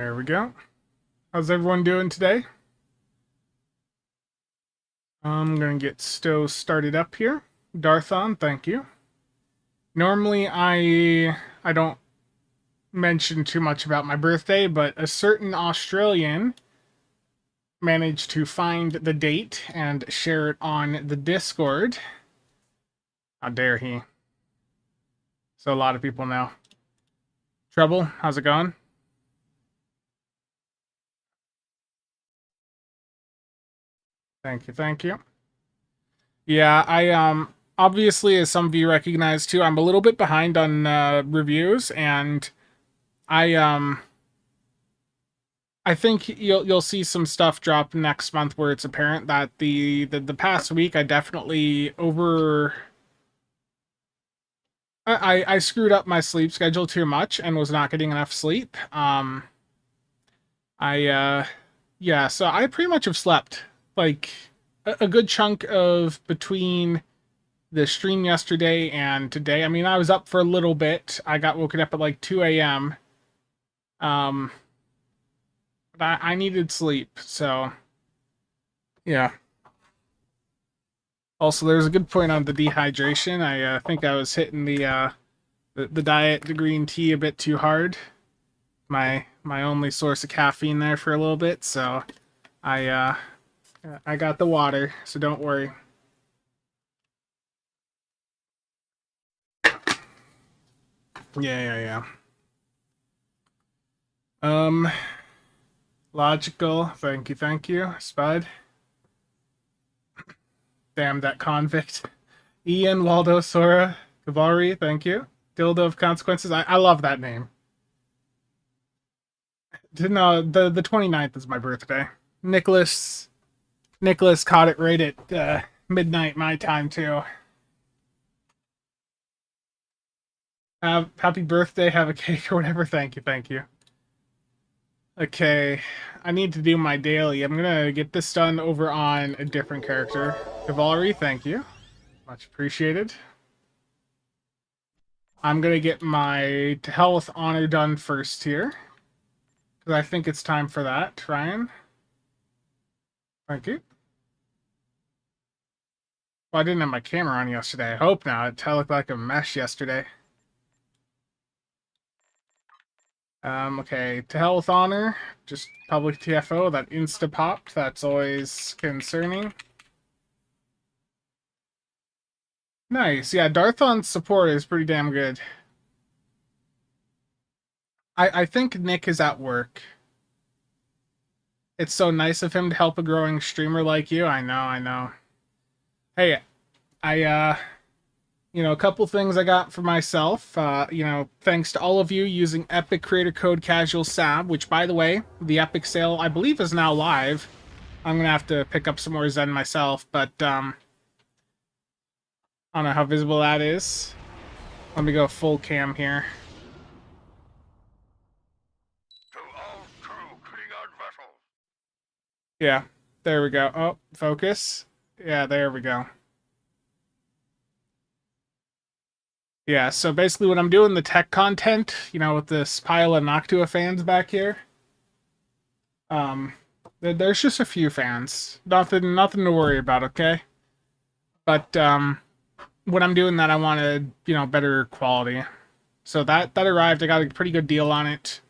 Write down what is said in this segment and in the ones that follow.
There we go. How's everyone doing today? I'm gonna get Stowe started up here. Darthon, thank you. Normally I don't mention too much about my birthday, but a certain Australian managed to find the date and share it on the Discord. How dare he? So a lot of people know. Trouble, how's it going? Thank you, thank you. Yeah, I obviously, as some of you recognize too, I'm a little bit behind on reviews, and I I think you'll see some stuff drop next month where it's apparent that the past week I definitely I screwed up my sleep schedule too much and was not getting enough sleep. I yeah, so I pretty much have slept like a good chunk of between the stream yesterday and today. I mean, I was up for a little bit. I got woken up at like 2 a.m. But I needed sleep, so yeah. Also, there's a good point on the dehydration. I think I was hitting the diet, the green tea a bit too hard. My only source of caffeine there for a little bit, so I got the water, so don't worry. Yeah. Logical. Thank you, Spud. Damn that convict. Ian, Waldo, Sora, Cavalry, thank you. Dildo of Consequences. I love that name. No, the 29th is my birthday. Nicholas caught it right at midnight my time too. Happy birthday, have a cake or whatever. Thank you. Okay, I need to do my daily. I'm gonna get this done over on a different character. Cavalry, thank you. Much appreciated. I'm gonna get my To Hell with Honor done first here. Because I think it's time for that. Ryan? Thank you. Well, I didn't have my camera on yesterday. I hope not. It looked like a mess yesterday. Okay, To Hell with Honor. Just public TFO. That insta-popped. That's always concerning. Nice. Yeah, Darthon's support is pretty damn good. I think Nick is at work. It's so nice of him to help a growing streamer like you. I know. Hey, a couple things I got for myself. Thanks to all of you using Epic Creator Code CasualSAB, which, by the way, the Epic sale, I believe, is now live. I'm going to have to pick up some more Zen myself, but, I don't know how visible that is. Let me go full cam here. Yeah, there we go. Oh, focus. Yeah, there we go. Yeah, so basically when I'm doing the tech content, with this pile of Noctua fans back here, there's just a few fans. Nothing to worry about, okay? But when I'm doing that, I wanted, better quality. So that arrived. I got a pretty good deal on it.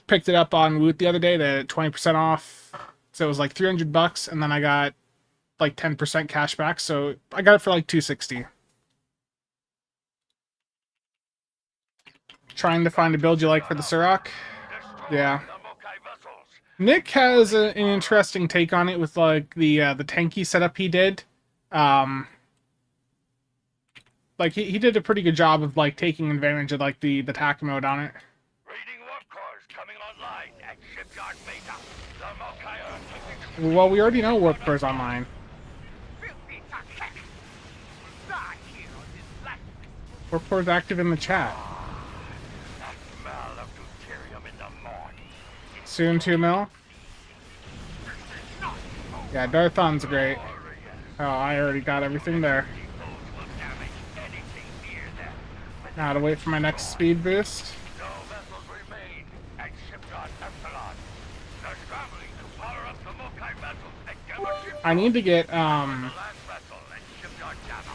Picked it up on Woot the other day, the 20% off. So it was like $300, and then I got like 10% cash back. So I got it for like $260. Trying to find a build you like for the Surrock. Yeah. Nick has an interesting take on it with like the tanky setup he did. Like he did a pretty good job of like taking advantage of like the attack mode on it. Well, we already know warp core's online. Warp core's active in the chat. Soon 2 mil. Yeah, Darthon's great. Oh, I already got everything there. Now to wait for my next speed boost. I need to get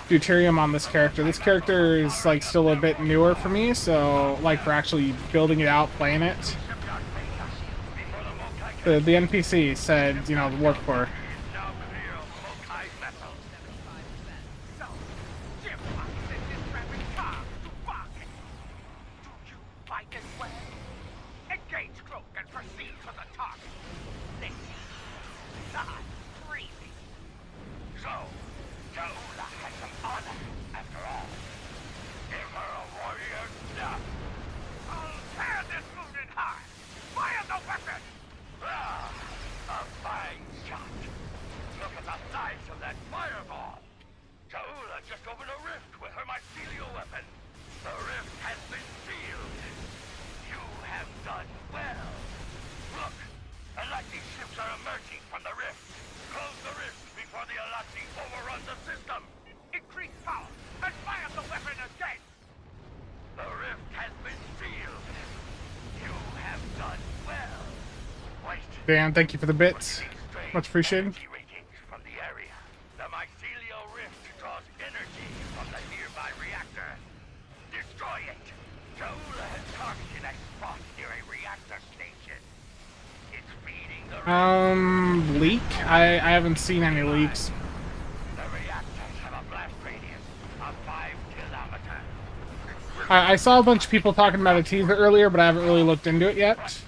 deuterium on this character. This character is like still a bit newer for me, so like for actually building it out, playing it. The NPC said, you know, the warp core. Dan, thank you for the bits. Much appreciated. Leak? I haven't seen any leaks. I saw a bunch of people talking about a teaser earlier, but I haven't really looked into it yet.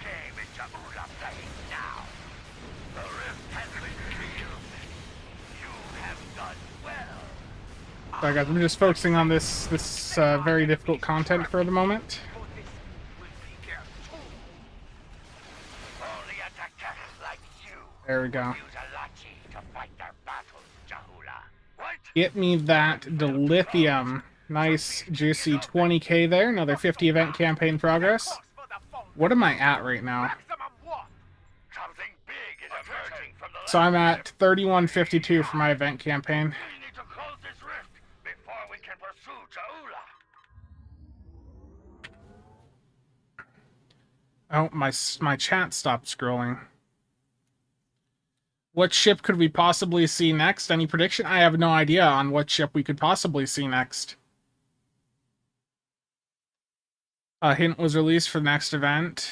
Sorry guys, I'm just focusing on this very difficult content for the moment. There we go. Get me that dilithium. Nice, juicy 20k there. Another 50 event campaign progress. What am I at right now? So I'm at 3152 for my event campaign. Oh, my chat stopped scrolling. What ship could we possibly see next? Any prediction? I have no idea on what ship we could possibly see next. A hint was released for the next event.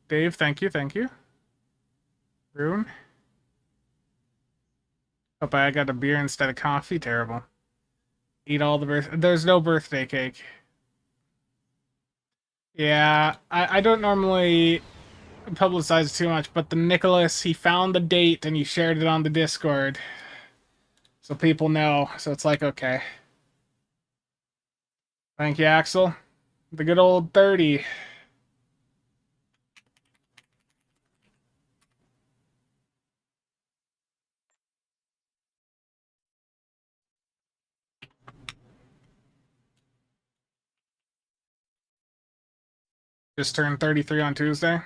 Dave, thank you. Rune. Hope I got a beer instead of coffee. Terrible. Eat all the there's no birthday cake. Yeah, I don't normally publicize too much, but the Nicholas, he found the date and he shared it on the Discord. So people know, so it's like, okay. Thank you, Axel. The good old 30. Just turned 33 on Tuesday.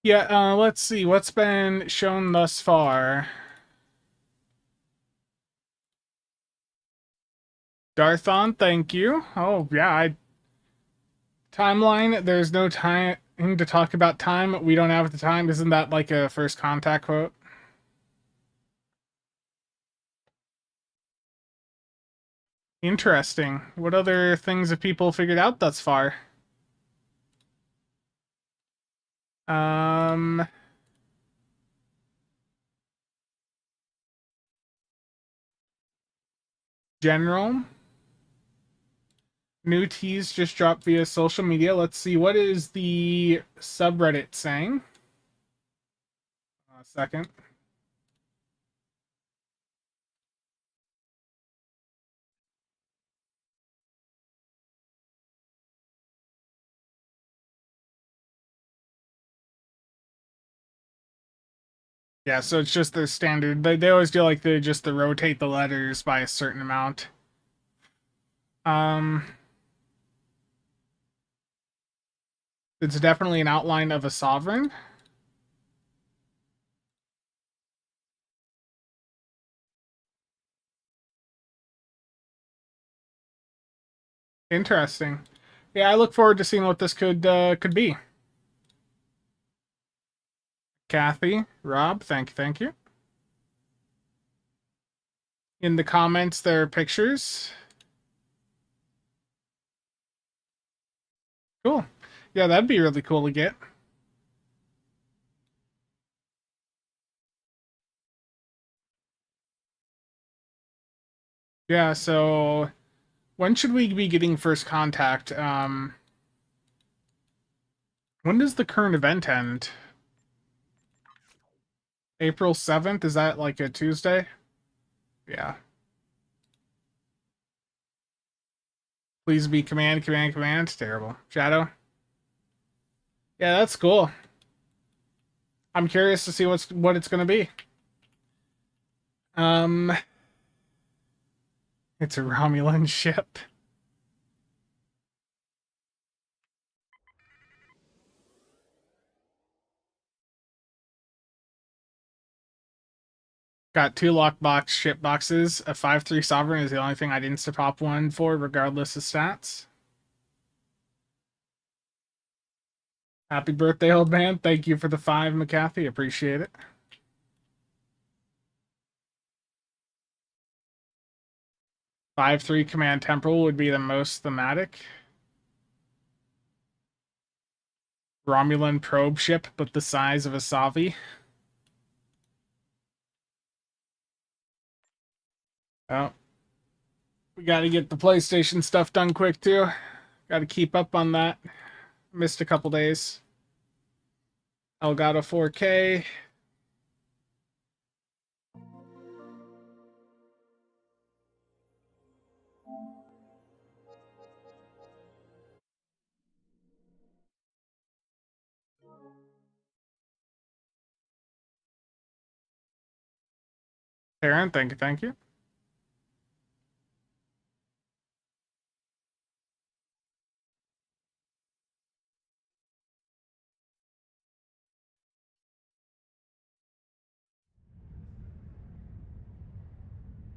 Yeah, let's see. What's been shown thus far? Darthon, thank you. Oh, yeah, Timeline, there's no time to talk about time. We don't have the time. Isn't that like a first contact quote? Interesting. What other things have people figured out thus far? General. New teas just dropped via social media. Let's see. What is the subreddit saying? A second. Yeah, so it's just the standard. They always do like just to rotate the letters by a certain amount. It's definitely an outline of a sovereign. Interesting. Yeah, I look forward to seeing what this could be. Kathy, Rob, thank you. In the comments, there are pictures. Cool. Yeah, that'd be really cool to get. Yeah, so when should we be getting first contact? When does the current event end? April 7th? Is that like a Tuesday? Yeah. Please be command. Terrible. Shadow? Yeah, that's cool. I'm curious to see what it's gonna be. Um, it's a Romulan ship. Got two lockbox ship boxes. A 5/3 Sovereign is the only thing I'd insta-pop one for, regardless of stats. Happy birthday, old man. Thank you for the 5, McCarthy. Appreciate it. 5/3 Command Temporal would be the most thematic. Romulan probe ship, but the size of a Savi. Oh. We gotta get the PlayStation stuff done quick, too. Gotta keep up on that. Missed a couple days. Elgato 4K. Aaron, thank you.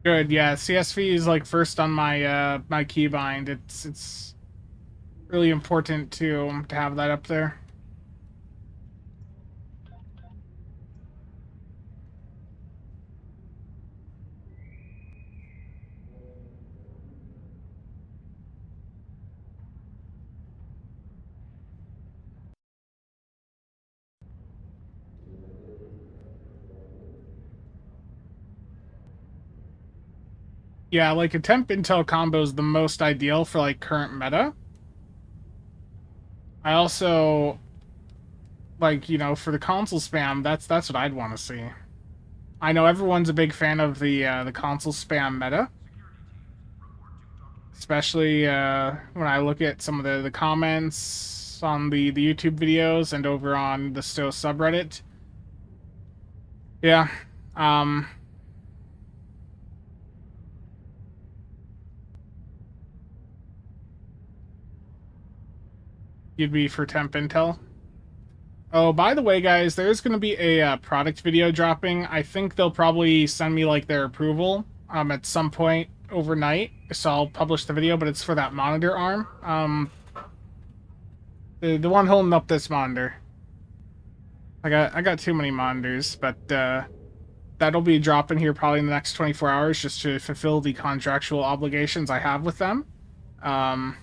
Good, yeah. CSV is like first on my my keybind. It's really important to have that up there. Yeah, like a temp intel combo is the most ideal for like current meta. I also like, you know, for the console spam, that's what I'd want to see. I know everyone's a big fan of the console spam meta, especially when I look at some of the comments on the YouTube videos and over on the Stow subreddit. Yeah. Um you'd be for temp intel. Oh, by the way, guys, there's going to be a product video dropping. I think they'll probably send me like their approval at some point overnight, so I'll publish the video. But it's for that monitor arm, the one holding up this monitor. I got too many monitors, but that'll be dropping here probably in the next 24 hours just to fulfill the contractual obligations I have with them. Um,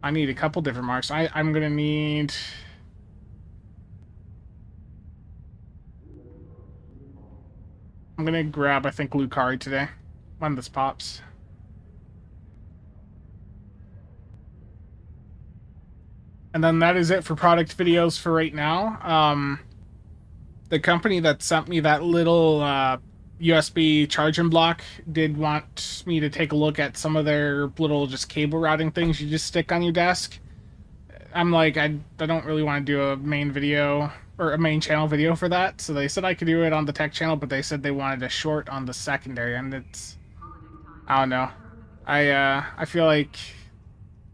I need a couple different marks. I'm gonna need. I'm gonna grab, I think, Lucari today when this pops. And then that is it for product videos for right now. The company that sent me that little USB charging block did want me to take a look at some of their little just cable routing things you just stick on your desk. I'm like, I don't really want to do a main video or a main channel video for that. So they said I could do it on the tech channel, but they said they wanted a short on the secondary, and it's, I don't know. I feel like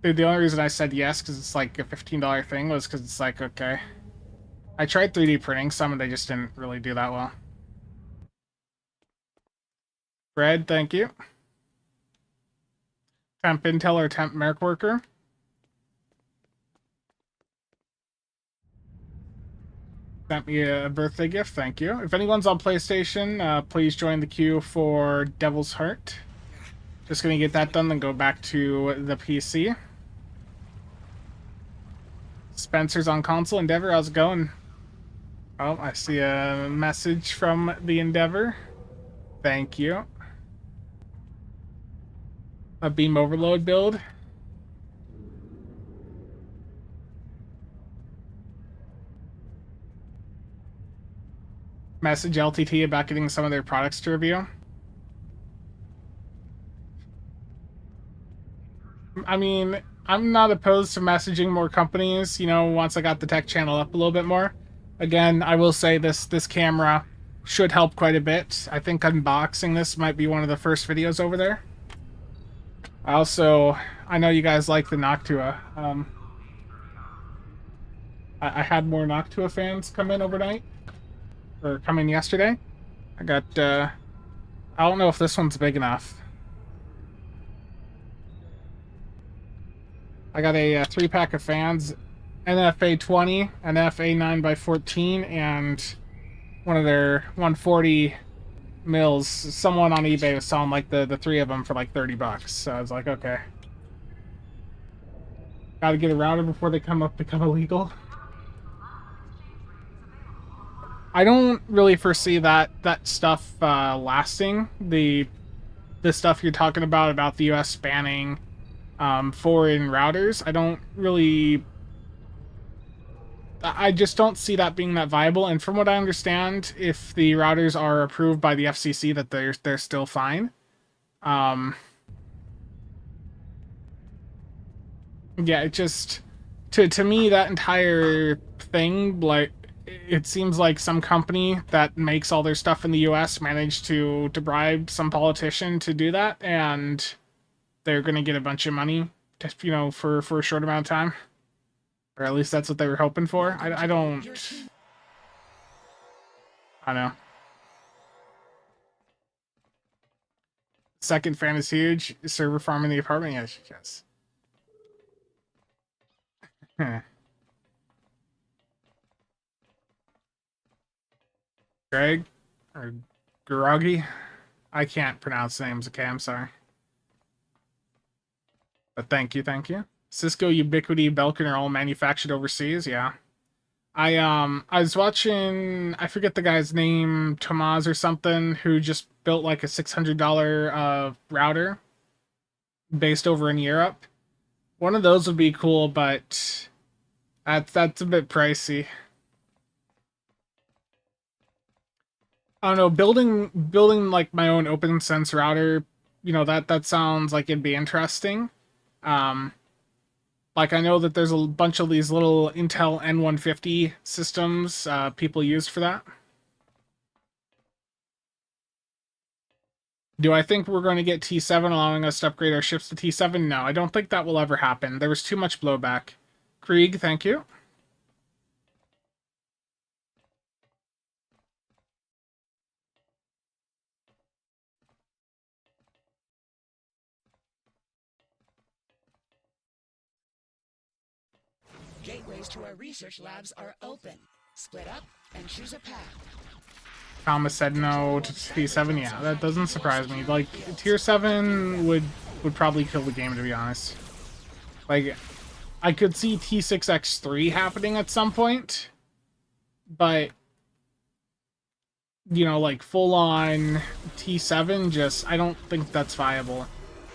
the only reason I said yes because it's like a $15 thing was because it's like, okay. I tried 3D printing some and they just didn't really do that well. Fred, thank you. Temp intel or temp merc worker. Sent me a birthday gift, thank you. If anyone's on PlayStation, please join the queue for Devil's Heart. Just gonna get that done, then go back to the PC. Spencer's on console. Endeavor, how's it going? Oh, I see a message from the Endeavor. Thank you. A beam overload build. Message LTT about getting some of their products to review. I mean, I'm not opposed to messaging more companies, you know, once I got the tech channel up a little bit more. Again, I will say this camera should help quite a bit. I think unboxing this might be one of the first videos over there. I know you guys like the Noctua. I had more Noctua fans come in overnight. Or come in yesterday. I got, I don't know if this one's big enough. I got a 3-pack of fans, NFA20, NFA 9x14, and one of their 140 mils. Someone on eBay was selling like the 3 of them for like $30. So I was like, okay. Gotta get a router before they become illegal. I don't really foresee that stuff lasting. The stuff you're talking about the US banning foreign routers, I just don't see that being that viable. And from what I understand, if the routers are approved by the FCC, that they're still fine. Yeah, it just to me that entire thing, like, it seems like some company that makes all their stuff in the US managed to bribe some politician to do that, and they're gonna get a bunch of money, just, you know, for a short amount of time. Or at least that's what they were hoping for. I don't know. Second fan is huge. Server farm in the apartment? Yes. Greg? Or Groggy? I can't pronounce names, okay? I'm sorry. But thank you. Cisco, Ubiquiti, Belkin are all manufactured overseas, yeah. I was watching, I forget the guy's name, Tomaz or something, who just built like a $600 router based over in Europe. One of those would be cool, but that's a bit pricey. I don't know, building like my own OpenSense router, you know, that sounds like it'd be interesting. Like, I know that there's a bunch of these little Intel N150 systems people use for that. Do I think we're going to get T7 allowing us to upgrade our ships to T7? No, I don't think that will ever happen. There was too much blowback. Krieg, thank you. Gateways to our research labs are open. Split up and choose a path. Thomas said no to T7. Yeah, that doesn't surprise me. Like, Tier 7 would probably kill the game, to be honest. Like, I could see T6X3 happening at some point, but, you know, like, full-on T7, just, I don't think that's viable.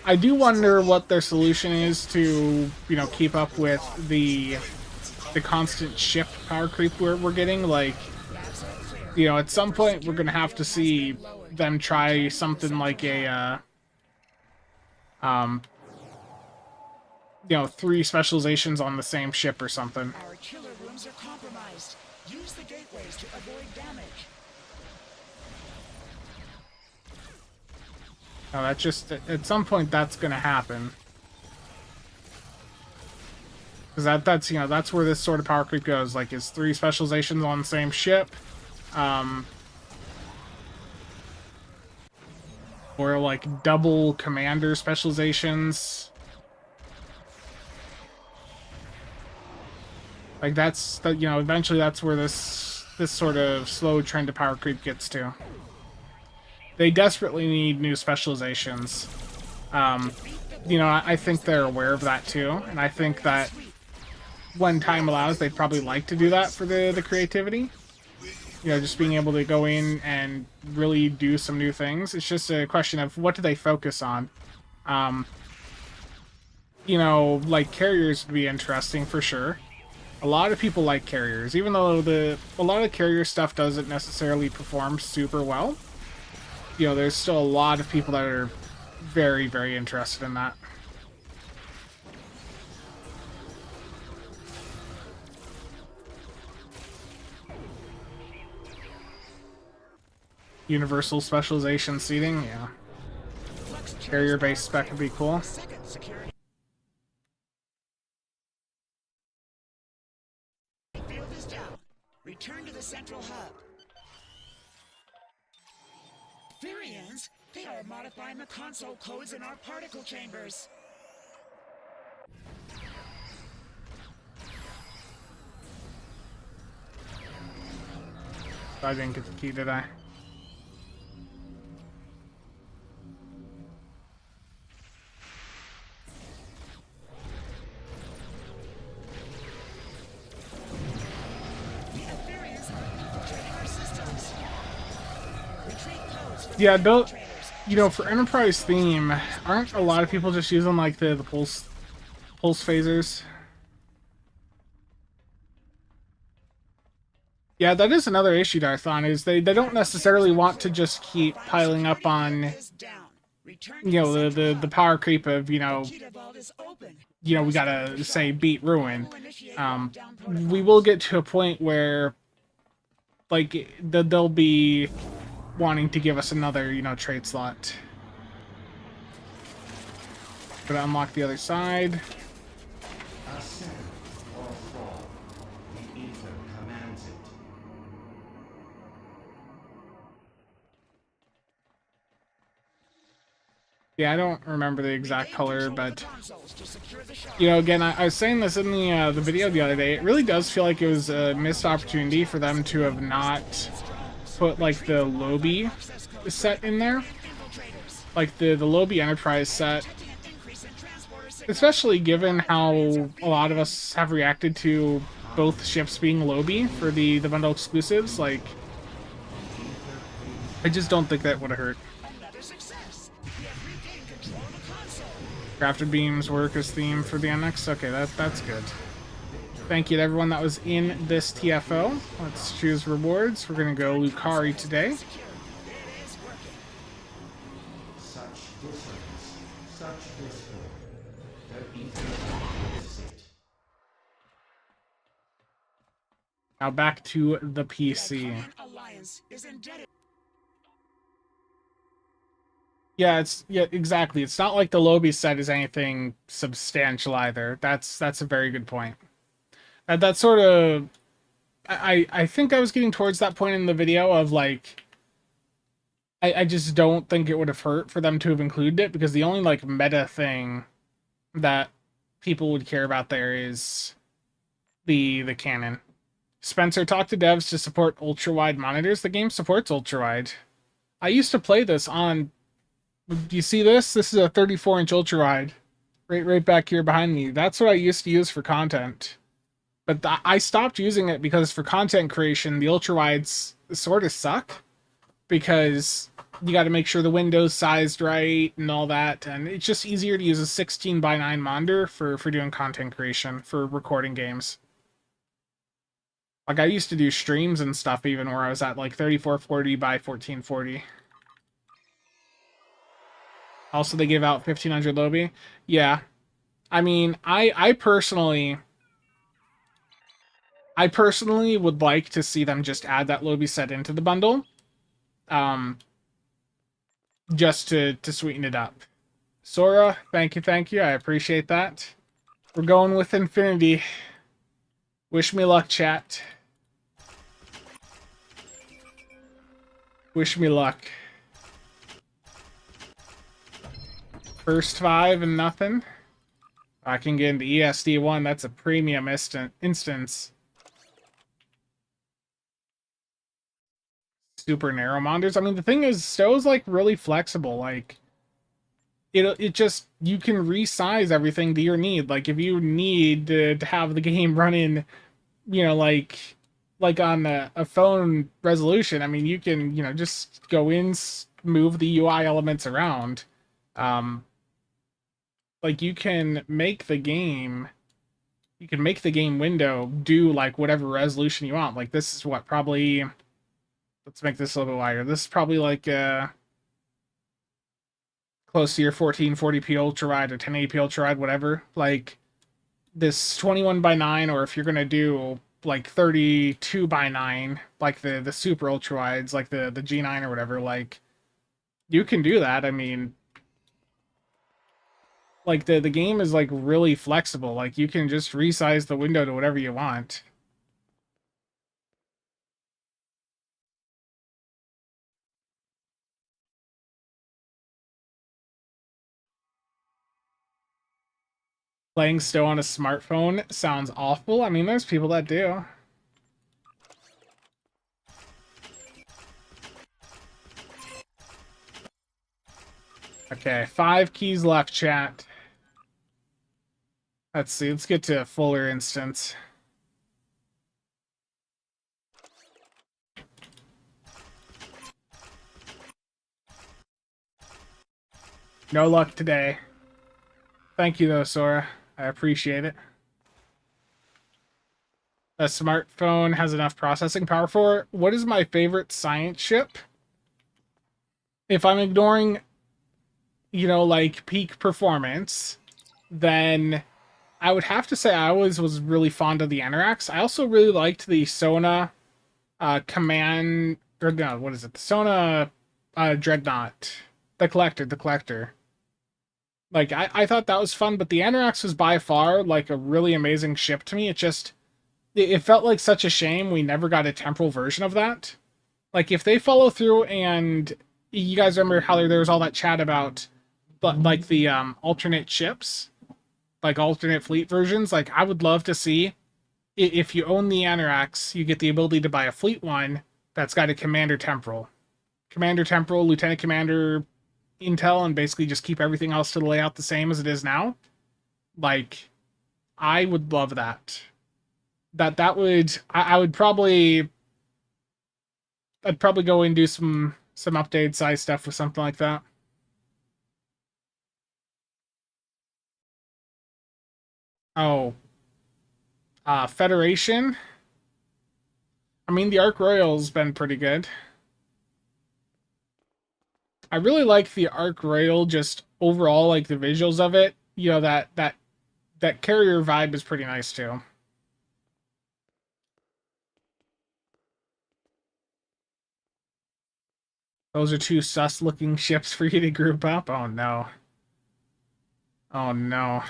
I do wonder what their solution is to, you know, keep up with the constant ship power creep we're getting. Like, you know, at some point we're gonna have to see them try something like a you know, 3 specializations on the same ship or something. Our chiller rooms are compromised. Use the gateways to avoid damage. Now that's just, at some point that's gonna happen. Because that's, you know, that's where this sort of power creep goes. Like, is 3 specializations on the same ship. Or, like, double commander specializations. Like that's that, you know, eventually that's where this sort of slow trend to power creep gets to. They desperately need new specializations. You know, I think they're aware of that too, and I think that when time allows, they'd probably like to do that for the creativity. You know, just being able to go in and really do some new things. It's just a question of what do they focus on. You know, like carriers would be interesting for sure. A lot of people like carriers, even though a lot of the carrier stuff doesn't necessarily perform super well. You know, there's still a lot of people that are very, very interested in that. Universal specialization seating, yeah. Carrier-based spec would be cool. Field is down. Return to the central hub. Virians, they are modifying the console codes in our particle chambers. I didn't get the key, did I? Yeah, don't. You know, for Enterprise theme, aren't a lot of people just using like the pulse phasers? Yeah, that is another issue, Darthon, is they don't necessarily want to just keep piling up on, you know, the power creep of, you know, we gotta, say, beat Ruin. We will get to a point where, like, they'll be wanting to give us another, you know, trade slot. Gonna unlock the other side. Yeah, I don't remember the exact color, but you know, again, I was saying this in the video the other day. It really does feel like it was a missed opportunity for them to have not put like the Lobby set in there, like the Lobby Enterprise set, especially given how a lot of us have reacted to both ships being Lobby for the bundle exclusives. Like, I just don't think that would have hurt. Crafted beams work as theme for the NX. Okay, that's good. Thank you to everyone that was in this TFO. Let's choose rewards. We're gonna go Lucari today. Now back to the PC. Yeah, exactly. It's not like the Lobby set is anything substantial either. That's a very good point. That sort of, I think I was getting towards that point in the video of like, I just don't think it would have hurt for them to have included it, because the only like meta thing that people would care about there is the cannon. Spencer, talk to devs to support ultra wide monitors. The game supports ultra wide. I used to play this on. Do you see this? This is a 34-inch ultra wide, right back here behind me. That's what I used to use for content, but I stopped using it because for content creation, the ultra wides sort of suck because you got to make sure the window's sized right and all that, and it's just easier to use a 16:9 monitor for doing content creation for recording games. Like I used to do streams and stuff even where I was at like 3440 by 1440. Also, they give out 1500 Lobby. Yeah. I mean, I personally would like to see them just add that Lobby set into the bundle. Just to sweeten it up. Sora, thank you. I appreciate that. We're going with Infinity. Wish me luck, chat. Wish me luck. First 5 and nothing. I can get into ESD1. That's a premium instance. Super narrow monitors. I mean, the thing is, Stowe's like really flexible. Like, it just, you can resize everything to your need. Like, if you need to have the game running, like on a phone resolution, I mean, you can, just go in, move the UI elements around. Um, like you can make the game window do like whatever resolution you want. Like this is what probably, let's make this a little wider. This is probably like close to your 1440p ultra wide or 1080p ultra wide, whatever. Like this 21 by 9, or if you're gonna do like 32 by 9, like the super ultra wides, like the G9 or whatever, like you can do that. I mean, like the game is like really flexible. Like you can just resize the window to whatever you want. Playing still on a smartphone sounds awful. I mean, there's people that do. Okay, 5 keys left, chat. Let's see. Let's get to a fuller instance. No luck today. Thank you, though, Sora. I appreciate it. A smartphone has enough processing power for it. What is my favorite science ship? If I'm ignoring, like peak performance, then I would have to say I always was really fond of the Enerax. I also really liked the Sona command, or no, what is it? The Sona Dreadnought. The collector. Like I thought that was fun, but the Enerax was by far like a really amazing ship to me. It felt like such a shame we never got a temporal version of that. Like if they follow through, and you guys remember how there was all that chat about, but like the alternate ships, like alternate fleet versions. Like I would love to see, if you own the Enerax, you get the ability to buy a fleet one that's got a commander temporal, lieutenant commander intel, and basically just keep everything else to the layout the same as it is now. Like I would love that. That would, I would probably, I'd probably go and do some updated size stuff with something like that. Oh, Federation. I mean, the Ark Royal's been pretty good. I really like the Ark Royal, just overall, like the visuals of it. That carrier vibe is pretty nice too. Those are two sus-looking ships for you to group up. Oh no. Oh no.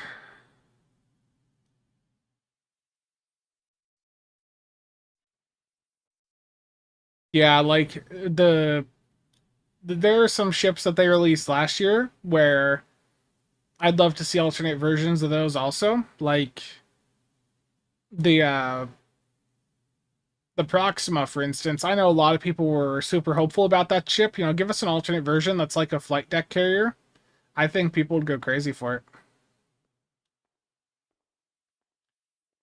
Yeah, like there are some ships that they released last year where I'd love to see alternate versions of those also. Like the uh the Proxima, for instance. I know a lot of people were super hopeful about that ship. Give us an alternate version that's like a flight deck carrier. I think people would go crazy for it.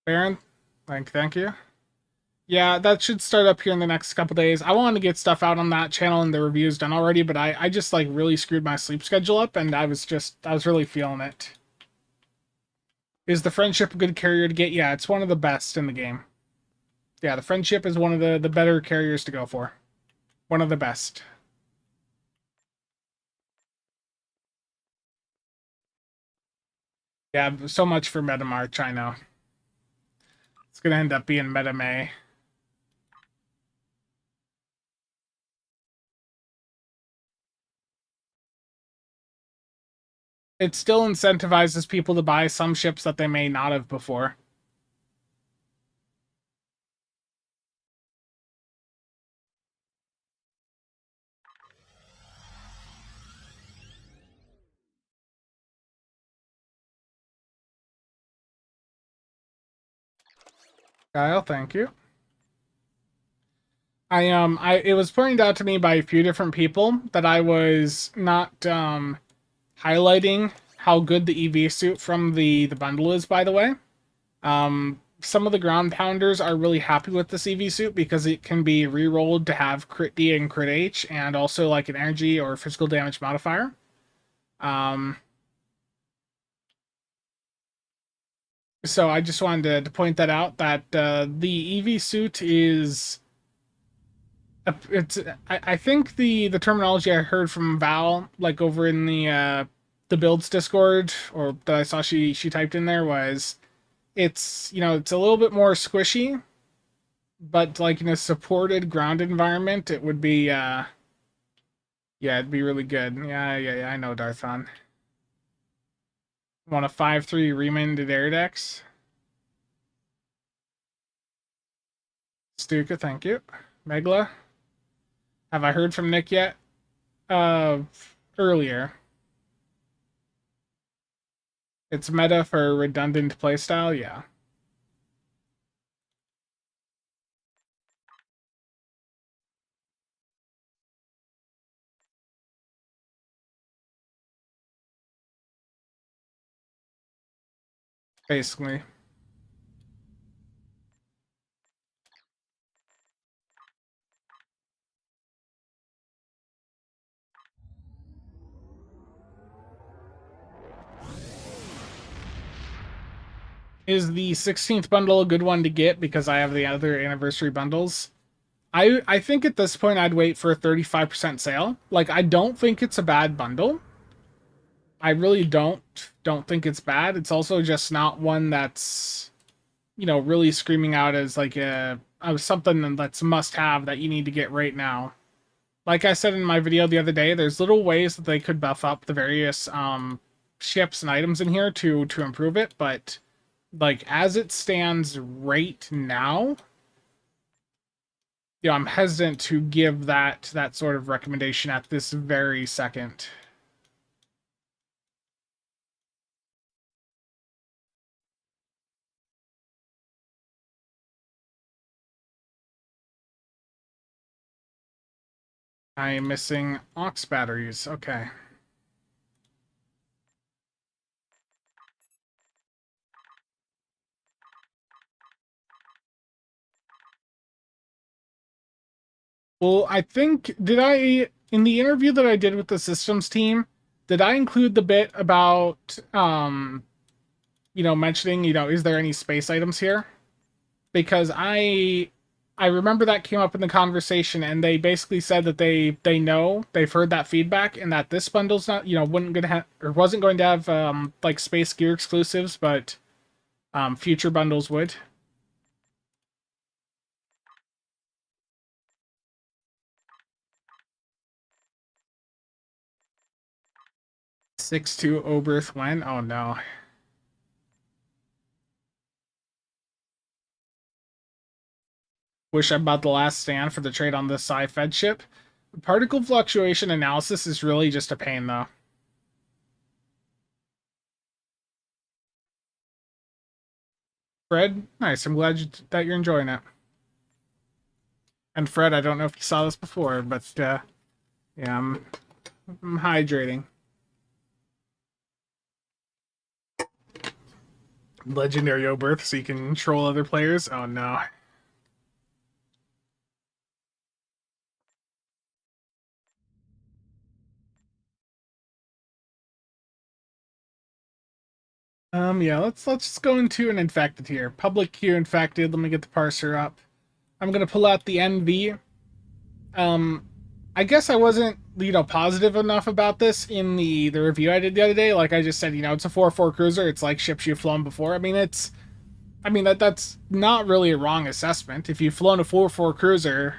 Baron, thank you. Yeah, that should start up here in the next couple days. I wanted to get stuff out on that channel and the reviews done already, but I just like really screwed my sleep schedule up, and I was really feeling it. Is the Friendship a good carrier to get? Yeah, it's one of the best in the game. Yeah, the Friendship is one of the better carriers to go for. One of the best. Yeah, so much for Meta March, I know. It's gonna end up being Meta May. It still incentivizes people to buy some ships that they may not have before. Kyle, thank you. It was pointed out to me by a few different people that I was not highlighting how good the EV suit from the bundle is, by the way. Some of the ground pounders are really happy with this EV suit because it can be re-rolled to have crit D and crit H, and also like an energy or physical damage modifier. So I just wanted to point that out, that the EV suit is it's I think the terminology I heard from Val, like over in the builds Discord, or that I saw she typed in there, was it's, you know, it's a little bit more squishy, but like in a supported ground environment it would be yeah, it'd be really good. Yeah, I know, Darthon. Want a 5/3 remanded air decks? Stuka, thank you. Megla, have I heard from Nick yet? Uh, Earlier. It's meta for redundant playstyle, yeah. Basically. Is the 16th bundle a good one to get because I have the other anniversary bundles? I think at this point I'd wait for a 35% sale. Like, I don't think it's a bad bundle. I really don't think it's bad. It's also just not one that's, you know, really screaming out as like a something that's must have that you need to get right now. Like I said in my video the other day, there's little ways that they could buff up the various ships and items in here to improve it, but like as it stands right now, you know, I'm hesitant to give that sort of recommendation at this very second. I am missing aux batteries. Okay. Well, I think, did I, in the interview that I did with the systems team, did I include the bit about, you know, mentioning, you know, is there any space items here? Because I remember that came up in the conversation, and they basically said that they know, they've heard that feedback, and that this bundle's not, you know, wouldn't gonna have, or wasn't going to have like space gear exclusives, but future bundles would. 6-2 Oberth when? Oh no. Wish I bought the last stand for the trade on this sci-fed ship. Particle fluctuation analysis is really just a pain, though. Fred, nice. I'm glad that you're enjoying it. And Fred, I don't know if you saw this before, but yeah, I'm hydrating. Legendary Oberth, so you can control other players. Oh no. Yeah, let's just go into an infected here. Public queue infected. Let me get the parser up. I'm gonna pull out the NV. Um, I guess I wasn't, you know, positive enough about this in the review I did the other day. Like I just said, you know, it's a 4-4 cruiser. It's like ships you've flown before. I mean that's not really a wrong assessment. If you've flown a 4-4 cruiser,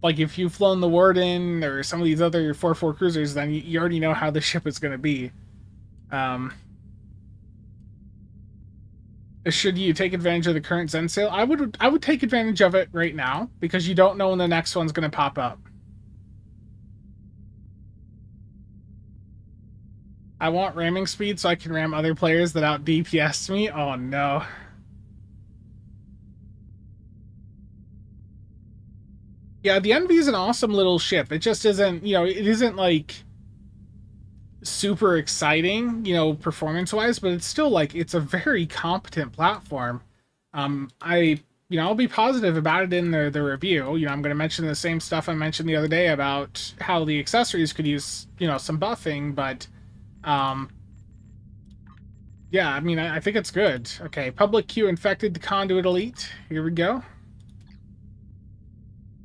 like if you've flown the Warden or some of these other 4-4 cruisers, then you already know how the ship is going to be. Should you take advantage of the current Zen sale? I would take advantage of it right now because you don't know when the next one's going to pop up. I want ramming speed so I can ram other players that out DPS me. Oh no. Yeah, the Envy is an awesome little ship. It just isn't, it isn't like super exciting, performance-wise, but it's still like it's a very competent platform. I'll be positive about it in the review. I'm going to mention the same stuff I mentioned the other day about how the accessories could use, some buffing, but yeah, I mean, I think it's good. Okay, public queue infected the conduit elite. Here we go.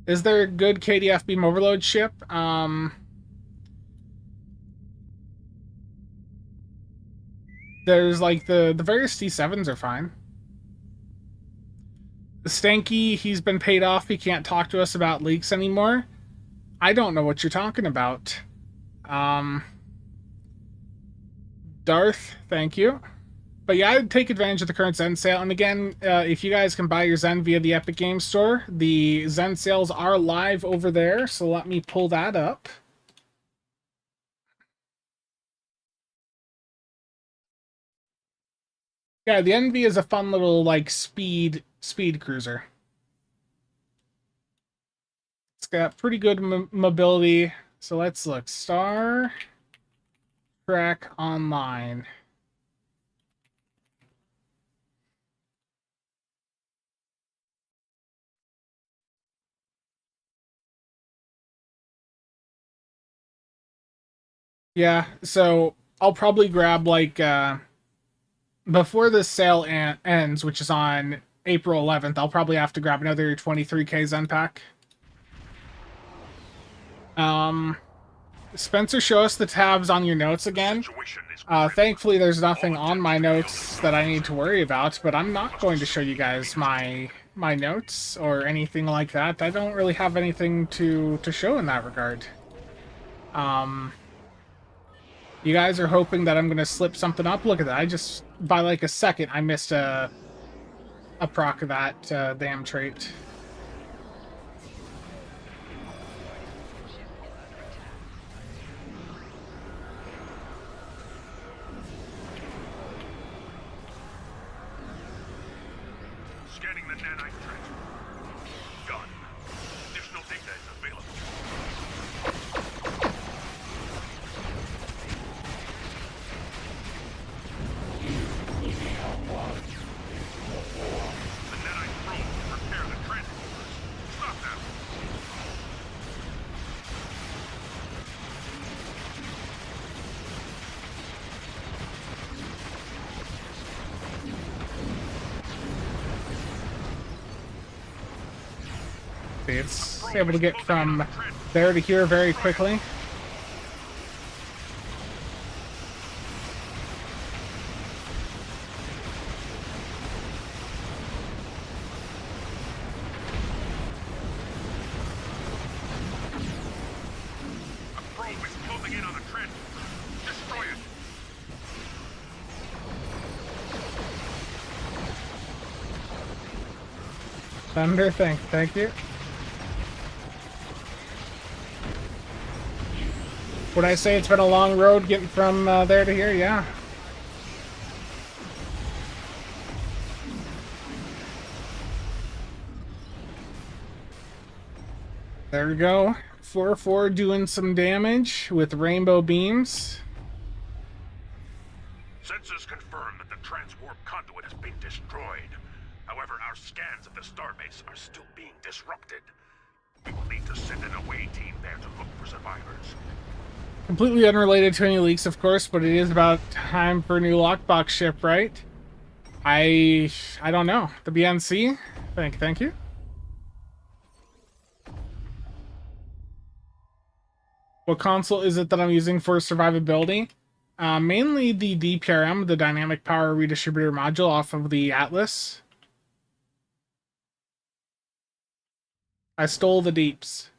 Is there a good KDF beam overload ship? There's like the various C7s are fine. Stanky, he's been paid off. He can't talk to us about leaks anymore. I don't know what you're talking about. Darth, thank you. But yeah, I'd take advantage of the current Zen sale. And again, if you guys can buy your Zen via the Epic Games Store, the Zen sales are live over there. So let me pull that up. Yeah, the Envy is a fun little like speed cruiser. It's got pretty good mobility. So let's look. Star Trek Online. Yeah, so I'll probably grab like before this sale ends, which is on April 11th, I'll probably have to grab another 23k Zen pack. Spencer, show us the tabs on your notes again. Thankfully, there's nothing on my notes that I need to worry about, but I'm not going to show you guys my notes or anything like that. I don't really have anything to show in that regard. You guys are hoping that I'm going to slip something up. Look at that. I just, by like a second, I missed a proc of that damn trait. Scanning the nanite trait. Done. Additional data is available. The nanite probe to repair the transporters. Stop them. It's able to get from there to here very quickly. A probe is closing in on the transporter. Destroy it. Thunder, thank you. Would I say it's been a long road getting from there to here? Yeah. There we go. 4-4 doing some damage with rainbow beams. Sensors confirm that the transwarp conduit has been destroyed. However, our scans of the starbase are still being disrupted. We will need to send an away team there to look for survivors. Completely unrelated to any leaks, of course, but it is about time for a new lockbox ship, right? I don't know. The BNC? Thank you. What console is it that I'm using for survivability? Mainly the DPRM, the Dynamic Power Redistributor module off of the Atlas. I stole the deeps.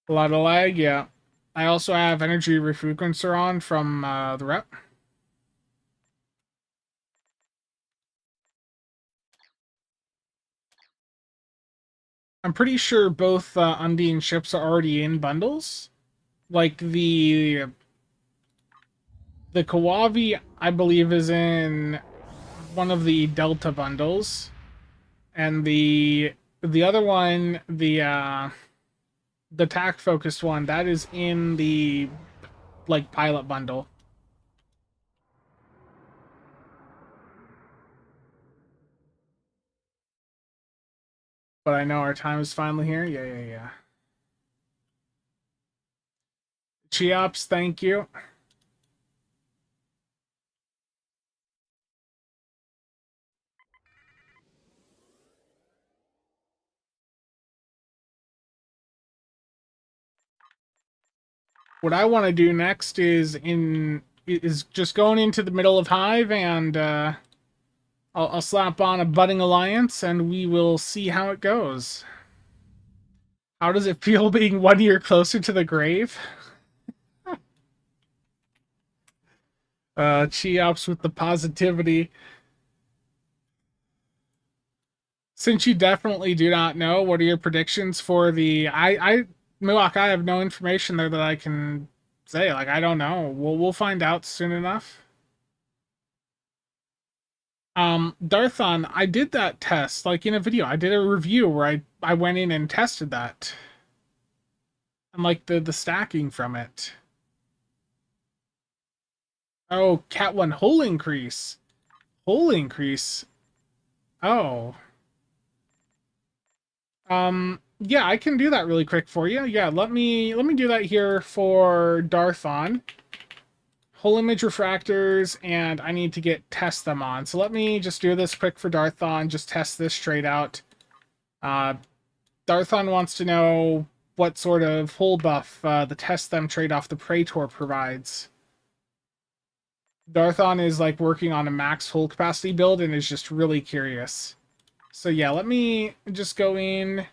A lot of lag, yeah. I also have energy refrequencer on from the rep. I'm pretty sure both Undine ships are already in bundles. Like the The Kawavi, I believe, is in one of the Delta bundles, and the other one, the tack focused one, that is in the like pilot bundle. But I know our time is finally here. Yeah. Cheops, thank you. What I want to do next is just going into the middle of Hive, and I'll slap on a budding alliance, and we will see how it goes. How does it feel being 1 year closer to the grave? Cheops with the positivity. Since you definitely do not know, what are your predictions for the? Milok, I have no information there that I can say. Like, I don't know. We'll find out soon enough. Darthon, I did that test, like in a video. I did a review where I went in and tested that. And like the stacking from it. Oh, Cat 1 hull increase. Hull increase. Oh. Yeah, I can do that really quick for you. Yeah, let me do that here for Darthon. Whole image refractors, and I need to test them on. So let me just do this quick for Darthon, just test this straight out. Darthon wants to know what sort of hull buff the test them trade-off the Praetor provides. Darthon is like working on a max hull capacity build and is just really curious. So yeah, let me just go in.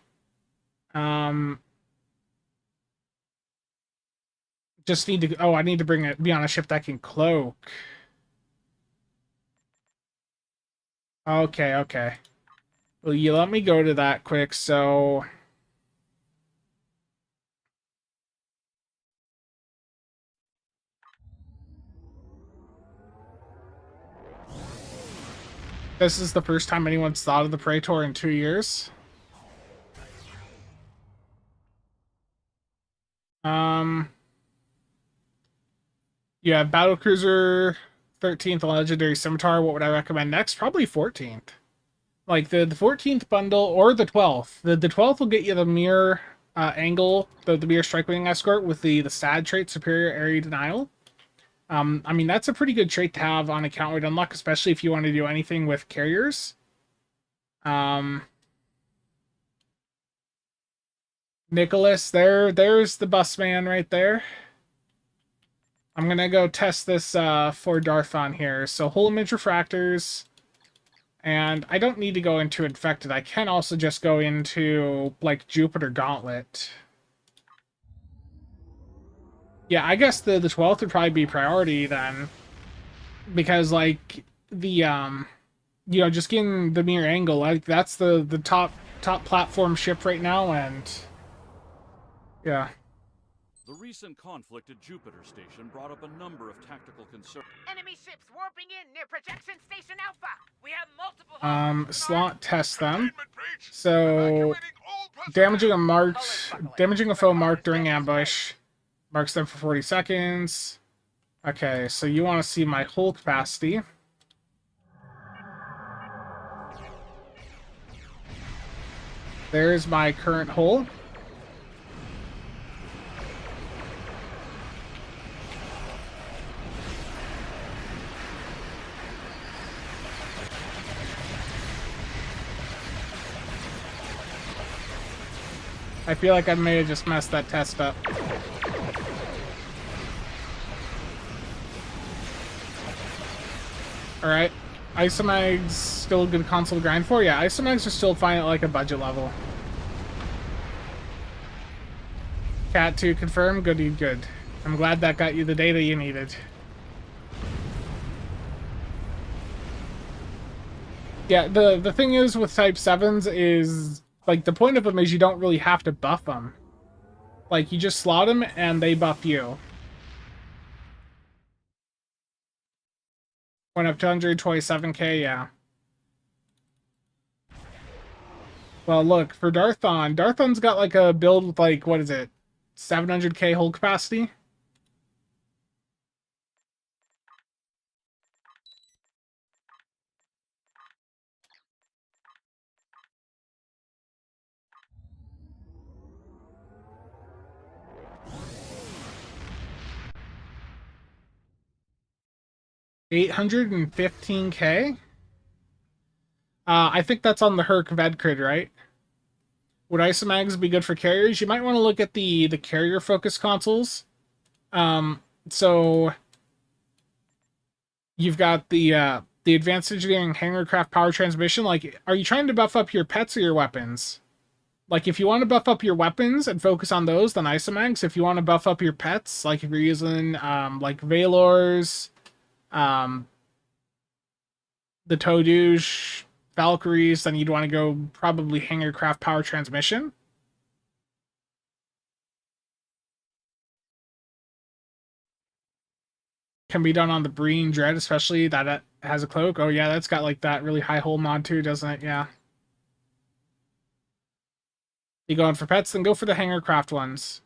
Just need to. Oh, I need to be on a ship that can cloak. Okay. Well, you let me go to that quick. So this is the first time anyone's thought of the Praetor in 2 years. Yeah, Battlecruiser 13th, Legendary Scimitar. What would I recommend next? Probably 14th. Like the 14th bundle or the 12th. The 12th will get you the mirror angle, the mirror strike-wing escort with the SAD trait, Superior Area Denial. I mean, that's a pretty good trait to have on account with unlock, especially if you want to do anything with carriers. Nicholas, there's the bus man right there. I'm gonna go test this for Darthon here. So whole image refractors, and I don't need to go into infected. I can also just go into like Jupiter Gauntlet. Yeah, I guess the 12th would probably be priority then, because like the just getting the mirror angle, like that's the top platform ship right now, and yeah. The recent conflict at Jupiter Station brought up a number of tactical concerns. Enemy ships warping in near projection station Alpha. We have multiple Slot test them. So damaging a foe marked during ambush. Marks them for 40 seconds. Okay, so you want to see my hull capacity. There's my current hull. I feel like I may have just messed that test up. Alright. Isomags still a good console to grind for? Yeah, Isomags are still fine at like a budget level. Cat 2 confirmed. Good. I'm glad that got you the data you needed. Yeah, the thing is with Type 7s is, like, the point of them is you don't really have to buff them. Like, you just slot them and they buff you. Went up to 127k, yeah. Well, look, for Darthon's got like a build with like, what is it? 700k hold capacity? $815k? I think that's on the Herc Vedcrid, right? Would isomags be good for carriers? You might want to look at the carrier focus consoles. So you've got the advanced engineering hangarcraft power transmission. Like, are you trying to buff up your pets or your weapons? Like, if you want to buff up your weapons and focus on those, then isomags. If you want to buff up your pets, like if you're using like Valors, the Toduge, Valkyries, then you'd want to go probably hangarcraft power transmission. Can be done on the Breen Dread, especially that it has a cloak. Oh yeah, that's got like that really high hull mod too, doesn't it? Yeah. You going for pets, then go for the hangarcraft ones.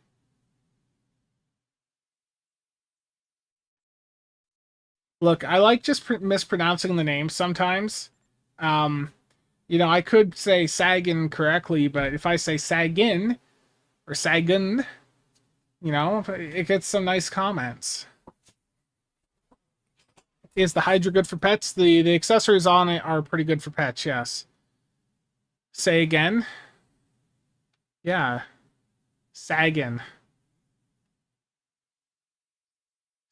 Look, I like just mispronouncing the names sometimes. You know, I could say Sagan correctly, but if I say Sagin or Sagan, you know, it gets some nice comments. Is the Hydra good for pets? The accessories on it are pretty good for pets, yes. Say again. Yeah. Sagan.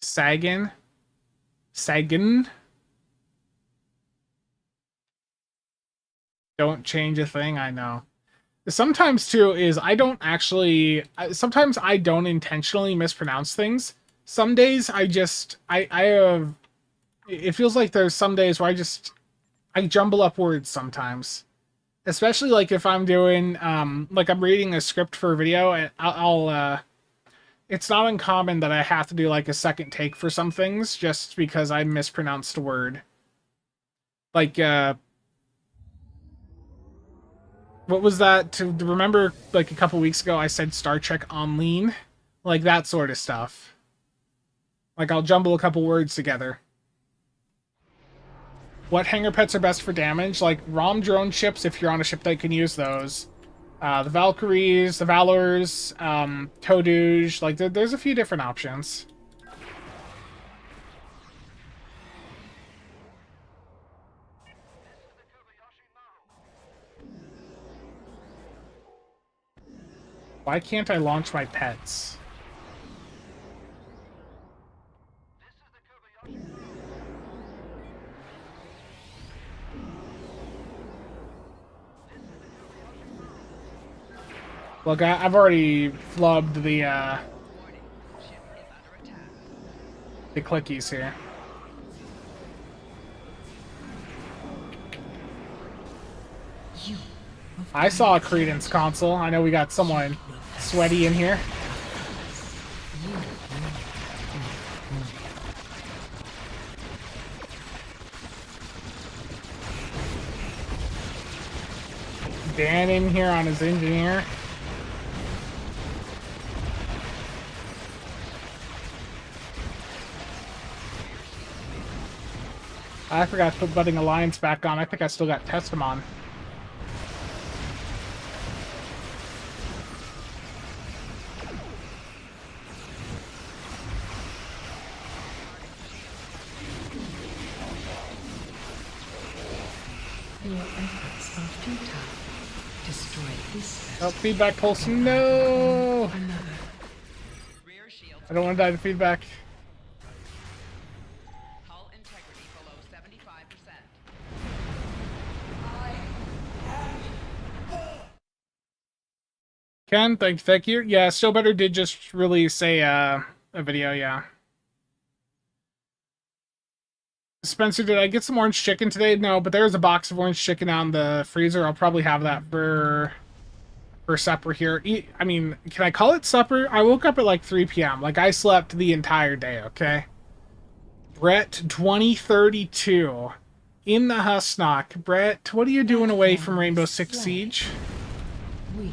Sagan. Sagan. Don't change a thing, I know. Sometimes too is I don't actually sometimes I don't intentionally mispronounce things. Some days I have it feels like there's some days where I jumble up words sometimes. Especially like if I'm doing like I'm reading a script for a video and I'll it's not uncommon that I have to do like a second take for some things just because I mispronounced a word. Like what was that? To remember, like a couple weeks ago, I said Star Trek on lean, like that sort of stuff. Like I'll jumble a couple words together. What hangar pets are best for damage? Like ROM drone ships, if you're on a ship that can use those. The Valkyries, the Valors, Toduge. Like there's a few different options. Why can't I launch my pets? Look, I've already flubbed the clickies here. I saw a Credence console. I know we got someone sweaty in here. Dan in here on his engineer. I forgot to put Budding Alliance back on. I think I still got Testamon. Your efforts are futile. Destroy this. Oh, feedback pulse. No! I don't want to die to feedback. Hull integrity below 75%. Ken, thank you. Yeah, Still Better did just release a video, yeah. Spencer, did I get some orange chicken today? No, but there's a box of orange chicken on the freezer. I'll probably have that for supper here. I mean, can I call it supper? I woke up at like 3 p.m. Like, I slept the entire day, okay? Brett 2032 in the Husnock. Brett, what are you doing away from Rainbow Six Siege? Weak.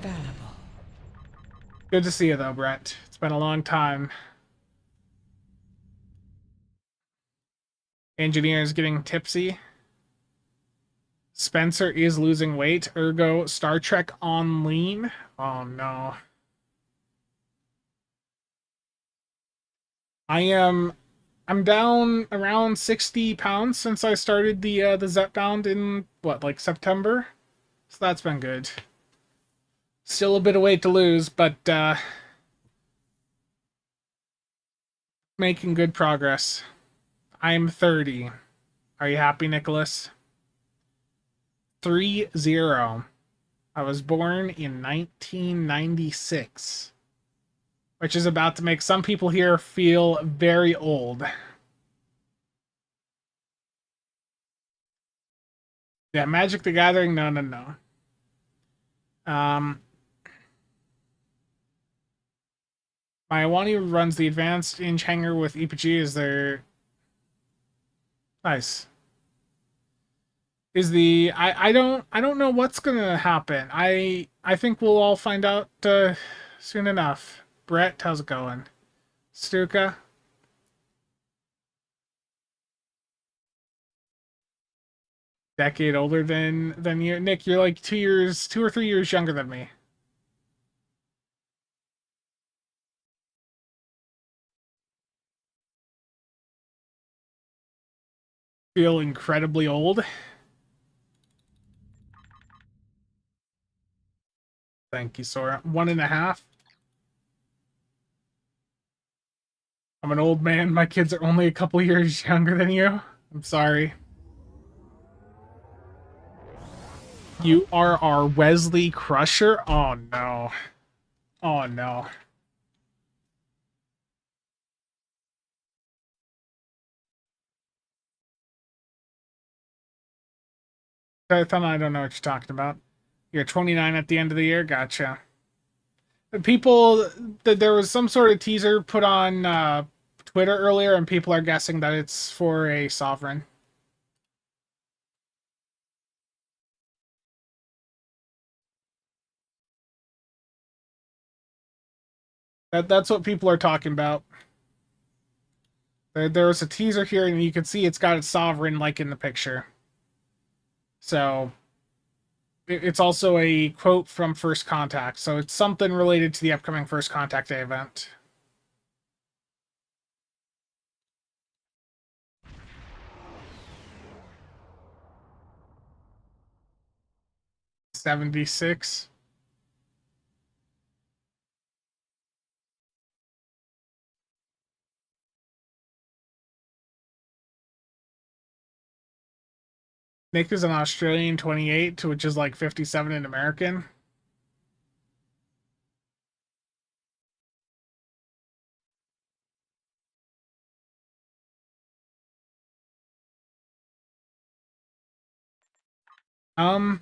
Fallible. Good to see you though, Brett. It's been a long time. Engineer is getting tipsy. Spencer is losing weight, ergo Star Trek on lean. Oh no. I'm down around 60 pounds since I started the Zepbound in what, like September? So that's been good. Still a bit of weight to lose, but making good progress. I'm 30. Are you happy, Nicholas? 30. I was born in 1996. Which is about to make some people here feel very old. Yeah, Magic the Gathering, no. Maiwani runs the advanced inch hanger with EPG. Is there... Nice. Is the... I don't know what's gonna happen. I think we'll all find out soon enough. Brett, how's it going? Stuka? Decade older than you. Nick, you're like 2 or 3 years younger than me. Feel incredibly old. Thank you, Sora. 1.5. I'm an old man. My kids are only a couple years younger than you. I'm sorry. You are our Wesley Crusher? Oh, no. Oh, no. I don't know what you're talking about. You're 29 at the end of the year? Gotcha. People, there was some sort of teaser put on Twitter earlier, and people are guessing that it's for a sovereign. That's what people are talking about. There was a teaser here, and you can see it's got a sovereign like in the picture. So it's also a quote from First Contact, so it's something related to the upcoming First Contact Day event. '76. Nick is an Australian 28, which is like 57 in American. I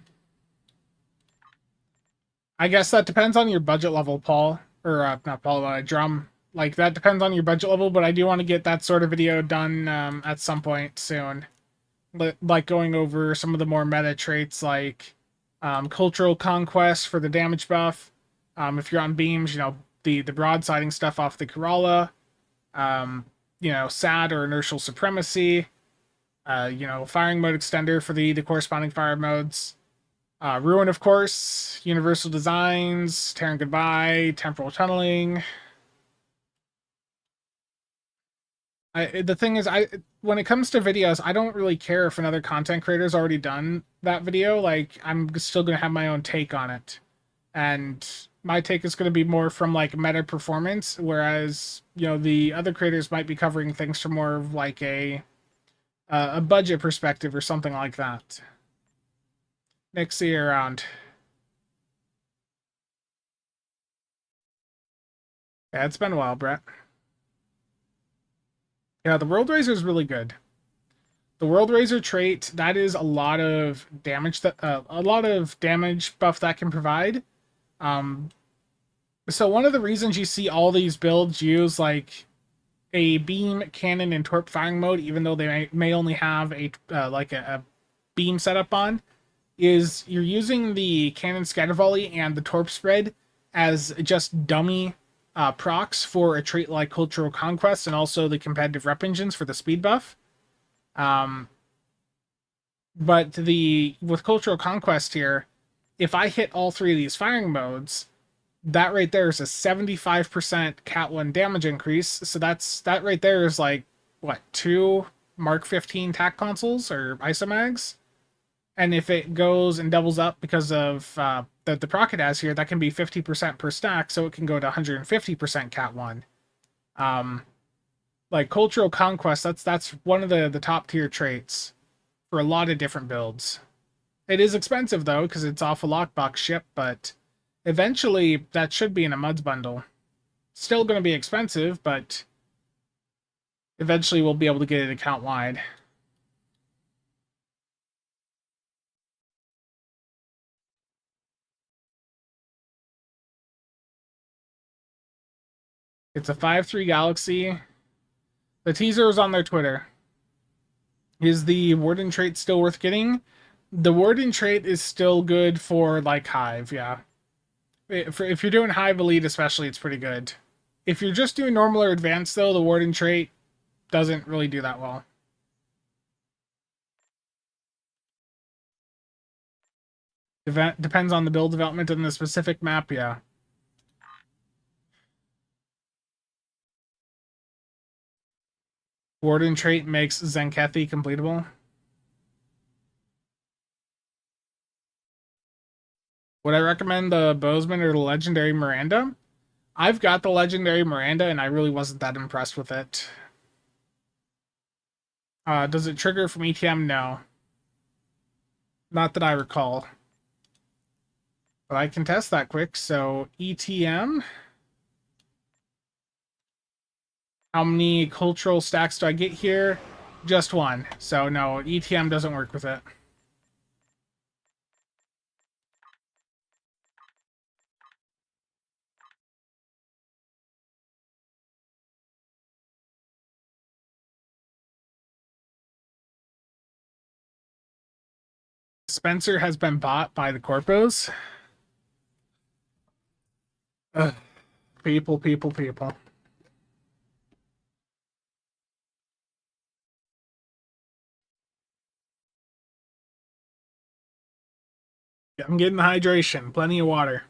guess that depends on your budget level, Paul. Or, not Paul, Drum. Like, that depends on your budget level, but I do want to get that sort of video done at some point soon. Like, going over some of the more meta traits, like cultural conquest for the damage buff. If you're on beams, you know, the broadsiding stuff off the Kerala. You know, SAD or inertial supremacy. You know, firing mode extender for the corresponding fire modes. Ruin, of course, Universal Designs, Terran Goodbye, Temporal Tunneling. The thing is, when it comes to videos, I don't really care if another content creator's already done that video. Like, I'm still going to have my own take on it. And my take is going to be more from, like, meta performance, whereas, you know, the other creators might be covering things from more of, like, a budget perspective or something like that. Next year around. Yeah, it's been a while, Brett. Yeah, the World Razor is really good. The World Razor trait, that is a lot of damage buff that can provide. So one of the reasons you see all these builds use like a beam, cannon, and torp firing mode, even though they may only have a beam setup on, is you're using the cannon scatter volley and the torp spread as just dummy procs for a trait like cultural conquest and also the competitive rep engines for the speed buff. But with cultural conquest here, if I hit all three of these firing modes, that right there is a 75% Cat 1 damage increase. So that right there is like, what, 2 Mark 15 TAC consoles or isomags? And if it goes and doubles up because of the proc it has here, that can be 50% per stack, so it can go to 150% Cat 1. Like Cultural Conquest, that's one of the top tier traits for a lot of different builds. It is expensive though, because it's off a lockbox ship, but eventually that should be in a MUDs bundle. Still going to be expensive, but eventually we'll be able to get it account wide. It's a 5-3 Galaxy. The teaser was on their Twitter. Is the Warden trait still worth getting? The Warden trait is still good for, like, Hive, yeah. If you're doing Hive Elite especially, it's pretty good. If you're just doing normal or advanced, though, the Warden trait doesn't really do that well. Depends on the build development and the specific map, yeah. Warden trait makes Zenkethi completable. Would I recommend the Bozeman or the Legendary Miranda? I've got the Legendary Miranda, and I really wasn't that impressed with it. Does it trigger from ETM? No. Not that I recall. But I can test that quick. So, ETM. How many cultural stacks do I get here? Just one. So, no, ETM doesn't work with it. Spencer has been bought by the corpos. Ugh. People. I'm getting the hydration. Plenty of water.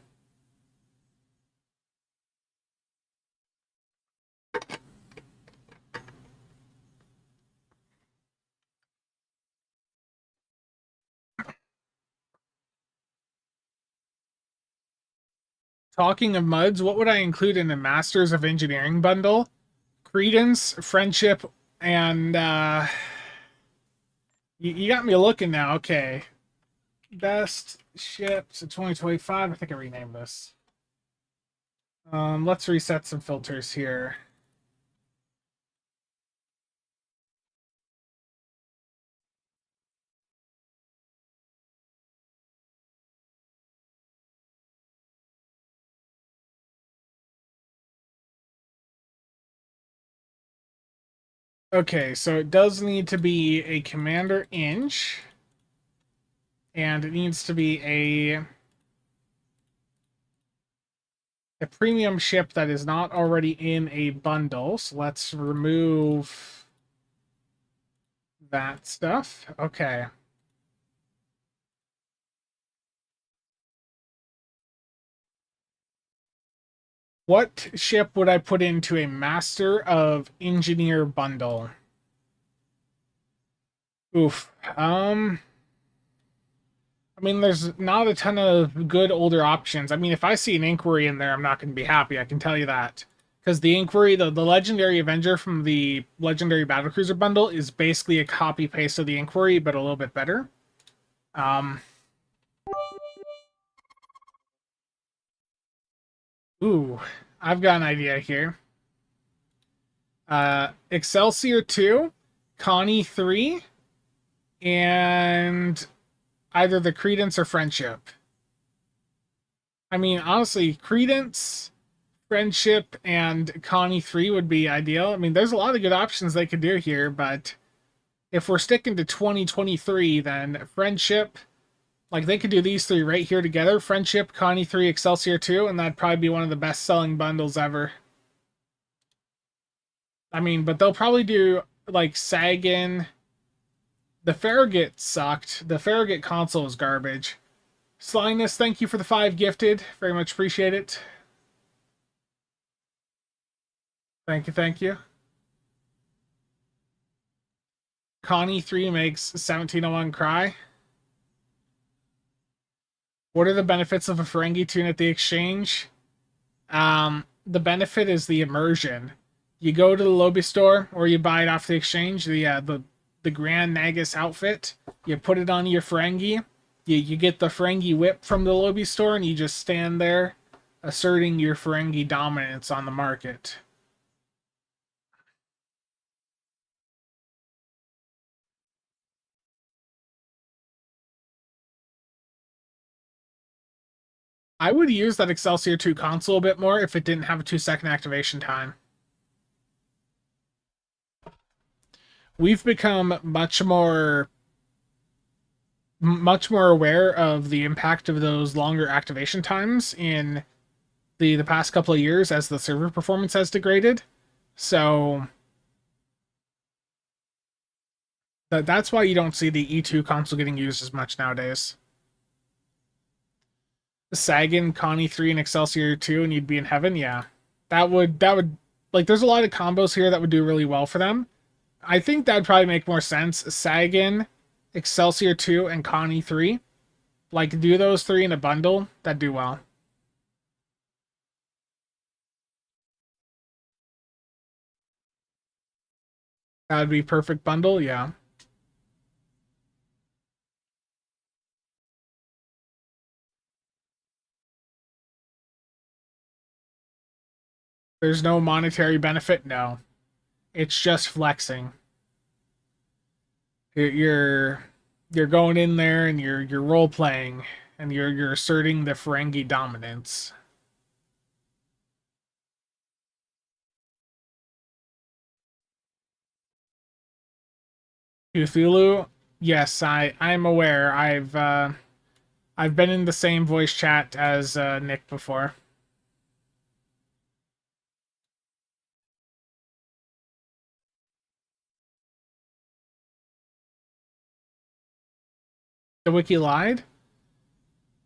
Talking of MUDs, what would I include in the Masters of Engineering bundle? Credence, Friendship, and you got me looking now. Okay. Best ships of 2025. I think I renamed this. Let's reset some filters here. Okay, so it does need to be a Commander Inch. And it needs to be a premium ship that is not already in a bundle. So let's remove that stuff. Okay. What ship would I put into a Master of Engineer bundle? Oof. I mean, there's not a ton of good older options. I mean, if I see an Inquiry in there, I'm not going to be happy. I can tell you that. Because the Inquiry, the Legendary Avenger from the Legendary Battlecruiser bundle is basically a copy-paste of the Inquiry, but a little bit better. Ooh, I've got an idea here. Excelsior 2, Connie 3, and either the Credence or Friendship. I mean, honestly, Credence, Friendship and Connie 3 would be ideal. I mean, there's a lot of good options they could do here, but if we're sticking to 2023, then Friendship, like they could do these three right here together. Friendship, Connie 3, Excelsior 2, and that'd probably be one of the best selling bundles ever. I mean, but they'll probably do like Sagan. The Farragut sucked. The Farragut console is garbage. Slyness, thank you for the 5 gifted. Very much appreciate it. Thank you, thank you. Connie 3 makes 1701 cry. What are the benefits of a Ferengi tune at the exchange? The benefit is the immersion. You go to the Lobby store or you buy it off the exchange, the Grand Nagus outfit. You put it on your Ferengi. You get the Ferengi whip from the Lobby store and you just stand there asserting your Ferengi dominance on the market. I would use that Excelsior 2 console a bit more if it didn't have a 2-second activation time. We've become much more aware of the impact of those longer activation times in the past couple of years as the server performance has degraded. So that's why you don't see the E2 console getting used as much nowadays. Sagan, Connie 3, and Excelsior 2, and you'd be in heaven. Yeah, that would like. There's a lot of combos here that would do really well for them. I think that'd probably make more sense. Sagan, Excelsior 2, and Connie 3. Like, do those 3 in a bundle. That'd do well. That'd be perfect bundle. Yeah. There's no monetary benefit? No. It's just flexing. You're going in there and you're role playing and you're asserting the Ferengi dominance. Cthulhu? Yes, I'm aware. I've been in the same voice chat as Nick before. The wiki lied.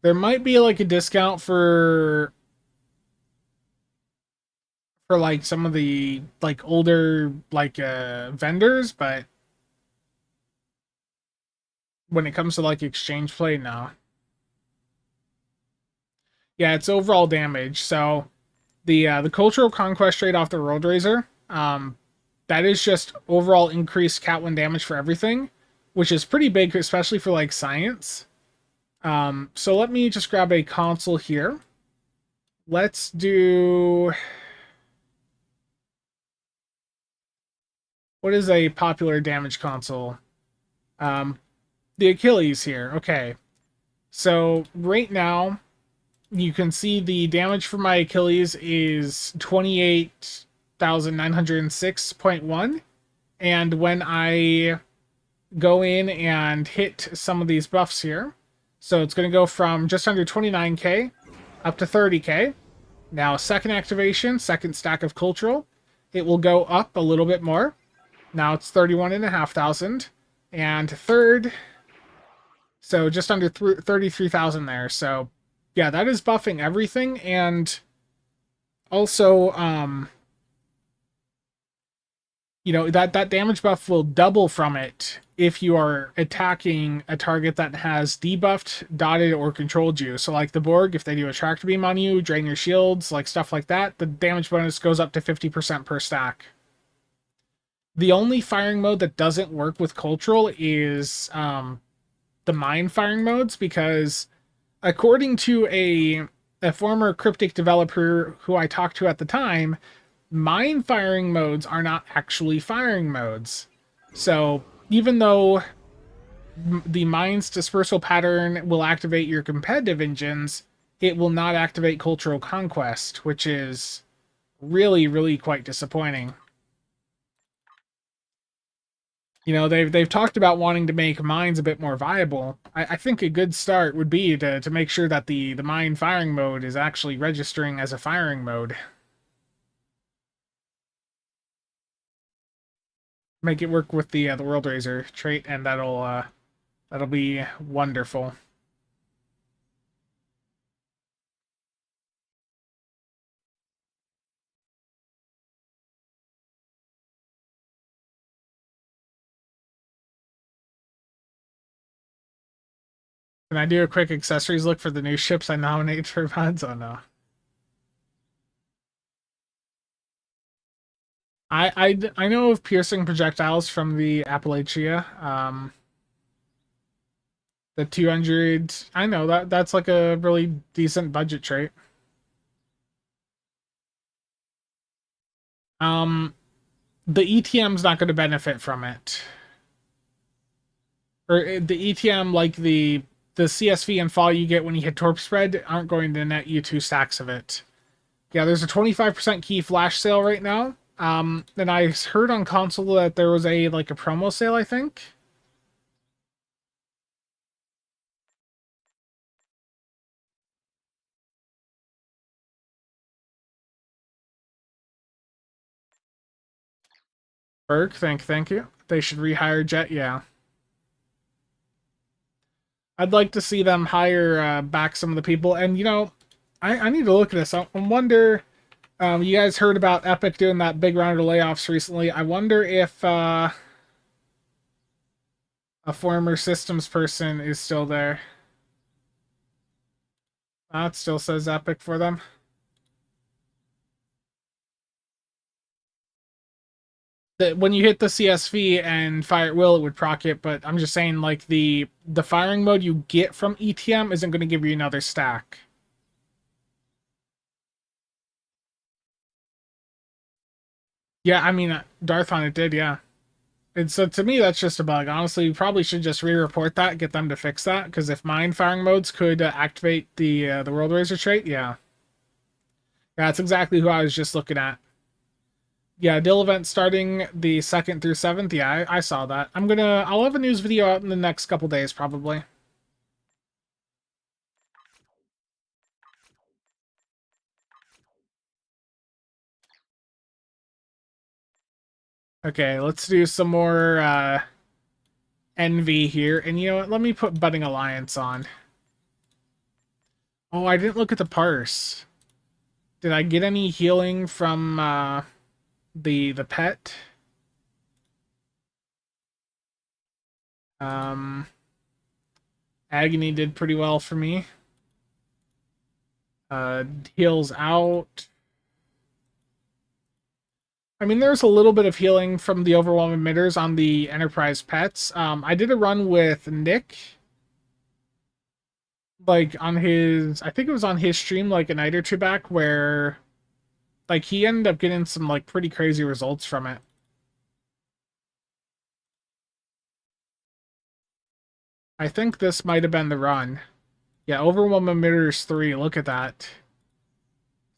There might be like a discount for like some of the like older like vendors, but when it comes to like exchange play, no. Yeah, it's overall damage. So the cultural conquest rate off the World Razor, that is just overall increased Cat 1 damage for everything, which is pretty big, especially for like science. So let me just grab a console here. Let's do... What is a popular damage console? The Achilles here. Okay. So right now, you can see the damage for my Achilles is 28,906.1. And when I go in and hit some of these buffs here, so it's going to go from just under 29k up to 30k. Now, second activation, second stack of cultural, it will go up a little bit more. Now it's 31,500. And third, so just under 33,000 there. So yeah, that is buffing everything. And also, you know, that damage buff will double from it if you are attacking a target that has debuffed, dotted, or controlled you. So like the Borg, if they do a tractor beam on you, drain your shields, like stuff like that, the damage bonus goes up to 50% per stack. The only firing mode that doesn't work with cultural is the mine firing modes, because according to a former cryptic developer who I talked to at the time, mine firing modes are not actually firing modes. So even though the mine's dispersal pattern will activate your competitive engines, it will not activate cultural conquest, which is really, really quite disappointing. You know, they've talked about wanting to make mines a bit more viable. I think a good start would be to make sure that the mine firing mode is actually registering as a firing mode. Make it work with the World Razor trait, and that'll be wonderful. Can I do a quick accessories look for the new ships I nominate for mods? Oh no. I know of piercing projectiles from the Appalachia. The 200. I know that's like a really decent budget trait. Um, the ETM's not going to benefit from it, or the ETM like the CSV and fall you get when you hit torp spread aren't going to net you 2 stacks of it. Yeah, there's a 25% key flash sale right now. And I heard on console that there was a promo sale, I think. Berg, thank you. They should rehire Jet, yeah. I'd like to see them hire back some of the people. And, you know, I need to look at this. I wonder, you guys heard about Epic doing that big round of layoffs recently. I wonder if a former systems person is still there. It still says Epic for them. When you hit the CSV and fire at will, it would proc it, but I'm just saying, like, the firing mode you get from ETM isn't going to give you another stack. Yeah, I mean, Darthon, it did, yeah. And so to me, that's just a bug. Honestly, you probably should just re-report that, get them to fix that, because if mine firing modes could activate the World Razor trait, yeah. Yeah, that's exactly who I was just looking at. Yeah, Dill event starting the 2nd through 7th. Yeah, I saw that. I'll have a news video out in the next couple days, probably. Okay, let's do some more Envy here. And you know what? Let me put Budding Alliance on. Oh, I didn't look at the parse. Did I get any healing from the pet? Agony did pretty well for me. Heals out. I mean, there's a little bit of healing from the overwhelm emitters on the Enterprise pets. I did a run with Nick, like on his, I think it was on his stream like a night or two back, where like he ended up getting some like pretty crazy results from it. I think this might have been the run. Yeah, overwhelm emitters 3. Look at that.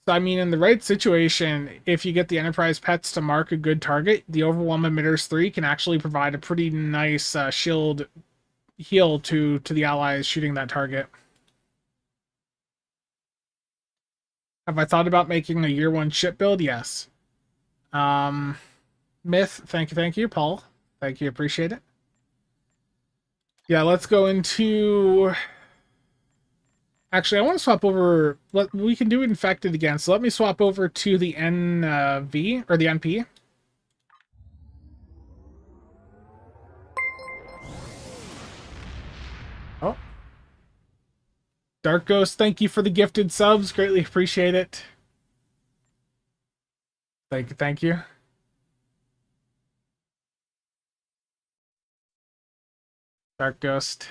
So, I mean, in the right situation, if you get the Enterprise pets to mark a good target, the Overwhelm Emitters 3 can actually provide a pretty nice shield heal to the allies shooting that target. Have I thought about making a year 1 ship build? Yes. Myth, thank you. Paul, thank you, appreciate it. Yeah, let's go into... Actually, I want to swap over... We can do Infected again, so let me swap over to the NV, or the NP. Oh. Dark Ghost, thank you for the gifted subs. Greatly appreciate it. Thank you. Dark Ghost.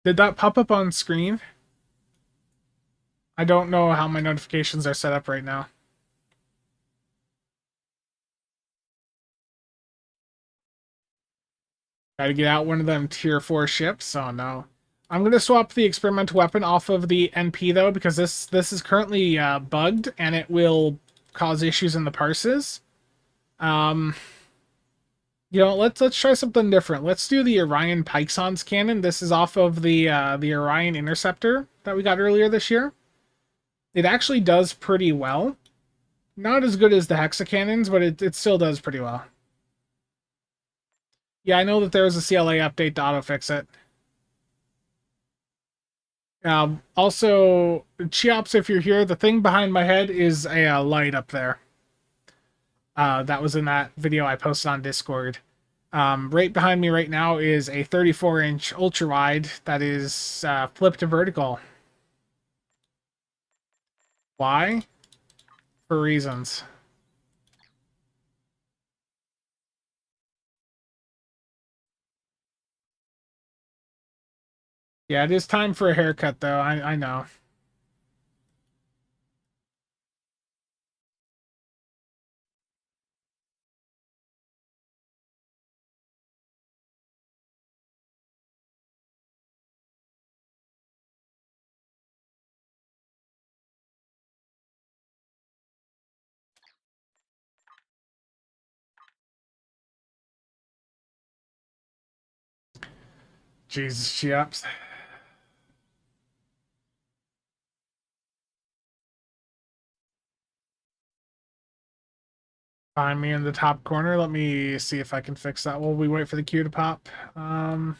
Did that pop up on screen? I don't know how my notifications are set up right now. Gotta get out one of them tier 4 ships. Oh no. I'm gonna swap the experimental weapon off of the NP though, because this is currently bugged and it will cause issues in the parses. You know, let's try something different. Let's do the Orion Pyxon's cannon. This is off of the Orion Interceptor that we got earlier this year. It actually does pretty well. Not as good as the Hexa cannons, but it still does pretty well. Yeah, I know that there was a CLA update to auto-fix it. Also, Cheops, if you're here, the thing behind my head is a light up there. That was in that video I posted on Discord. Right behind me right now is a 34-inch ultra-wide that is flipped to vertical. Why? For reasons. Yeah, it is time for a haircut, though. I know. Jesus, Cheops. Find me in the top corner. Let me see if I can fix that while we wait for the queue to pop. Up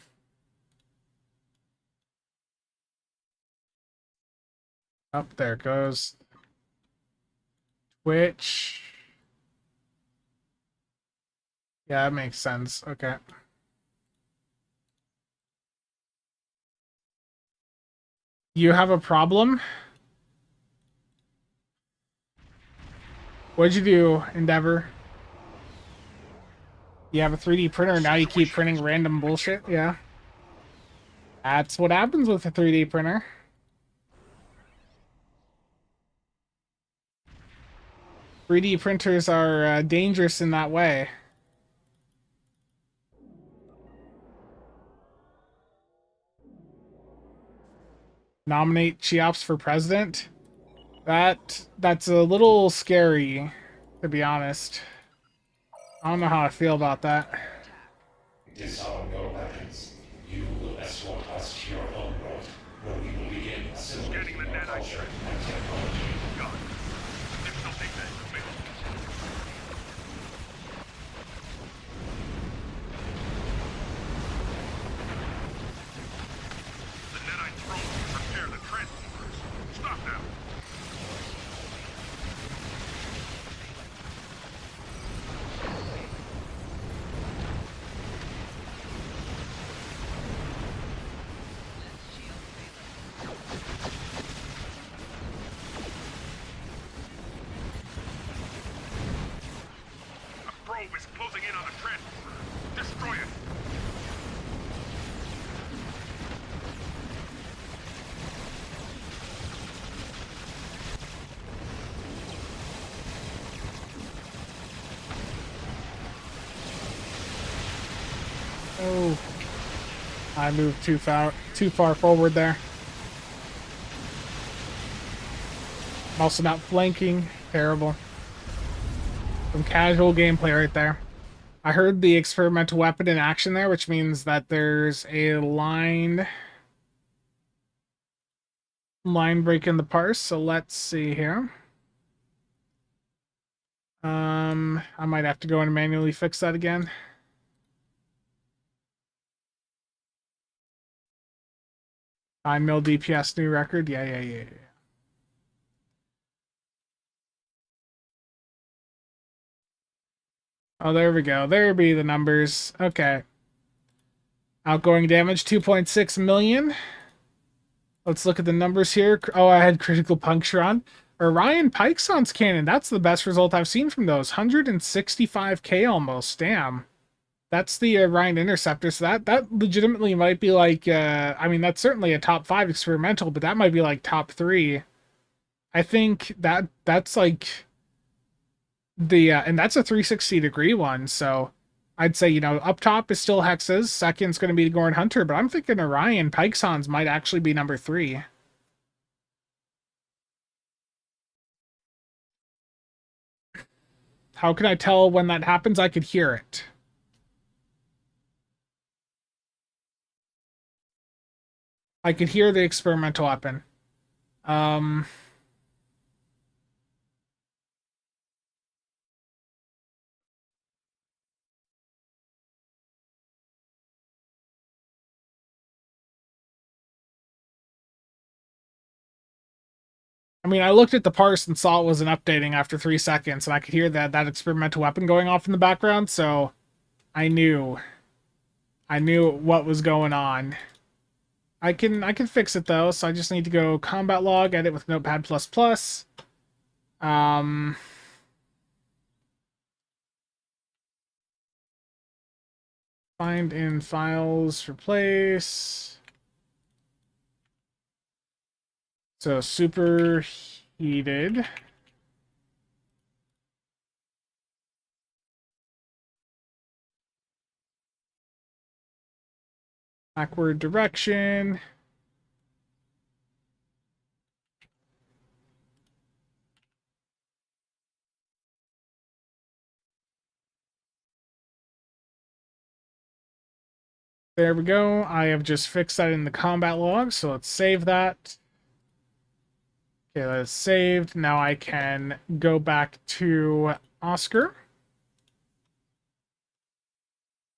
there it goes. Twitch. Yeah, that makes sense. Okay. You have a problem? What'd you do, Endeavor? You have a 3D printer and now you keep printing random bullshit? Yeah. That's what happens with a 3D printer. "3D printers are dangerous in that way." Nominate Cheops for president? That's a little scary, to be honest. I don't know how I feel about that. Disarm your weapons. You will escort us to your home world, where we will begin assimilating your culture and technology. God. Additional data is available. The Netite throne will repair the transformers. Stop now. A probe is closing in on a transformer. Destroy it. Oh. I moved too far forward there. I'm also not flanking. Terrible. Some casual gameplay right there. I heard the experimental weapon in action there, which means that there's a line break in the parse. So let's see here. I might have to go and manually fix that again. Nine mil DPS new record. Yeah. Oh, there we go. There be the numbers. Okay. Outgoing damage 2.6 million. Let's look at the numbers here. Oh, I had critical puncture on. Orion Pyxon's cannon. That's the best result I've seen from those. 165k almost. Damn. That's the Orion Interceptor. So that legitimately might be like, I mean, that's certainly a top 5 experimental, but that might be like top 3. I think that's like the, and that's a 360 degree one. So I'd say, up top is still Hexes. Second's going to be Gorn Hunter, but I'm thinking Orion Pykesons might actually be number 3. How can I tell when that happens? I could hear it. I could hear the experimental weapon. Um, I mean, I looked at the parse and saw it wasn't updating after 3 seconds, and I could hear that experimental weapon going off in the background, so I knew. I knew what was going on. I can fix it though, so I just need to go combat log, edit with Notepad++. Um, find in files, replace. So superheated. Backward direction. There we go. I have just fixed that in the combat log, so let's save that. Okay, that's saved. Now I can go back to Oscar.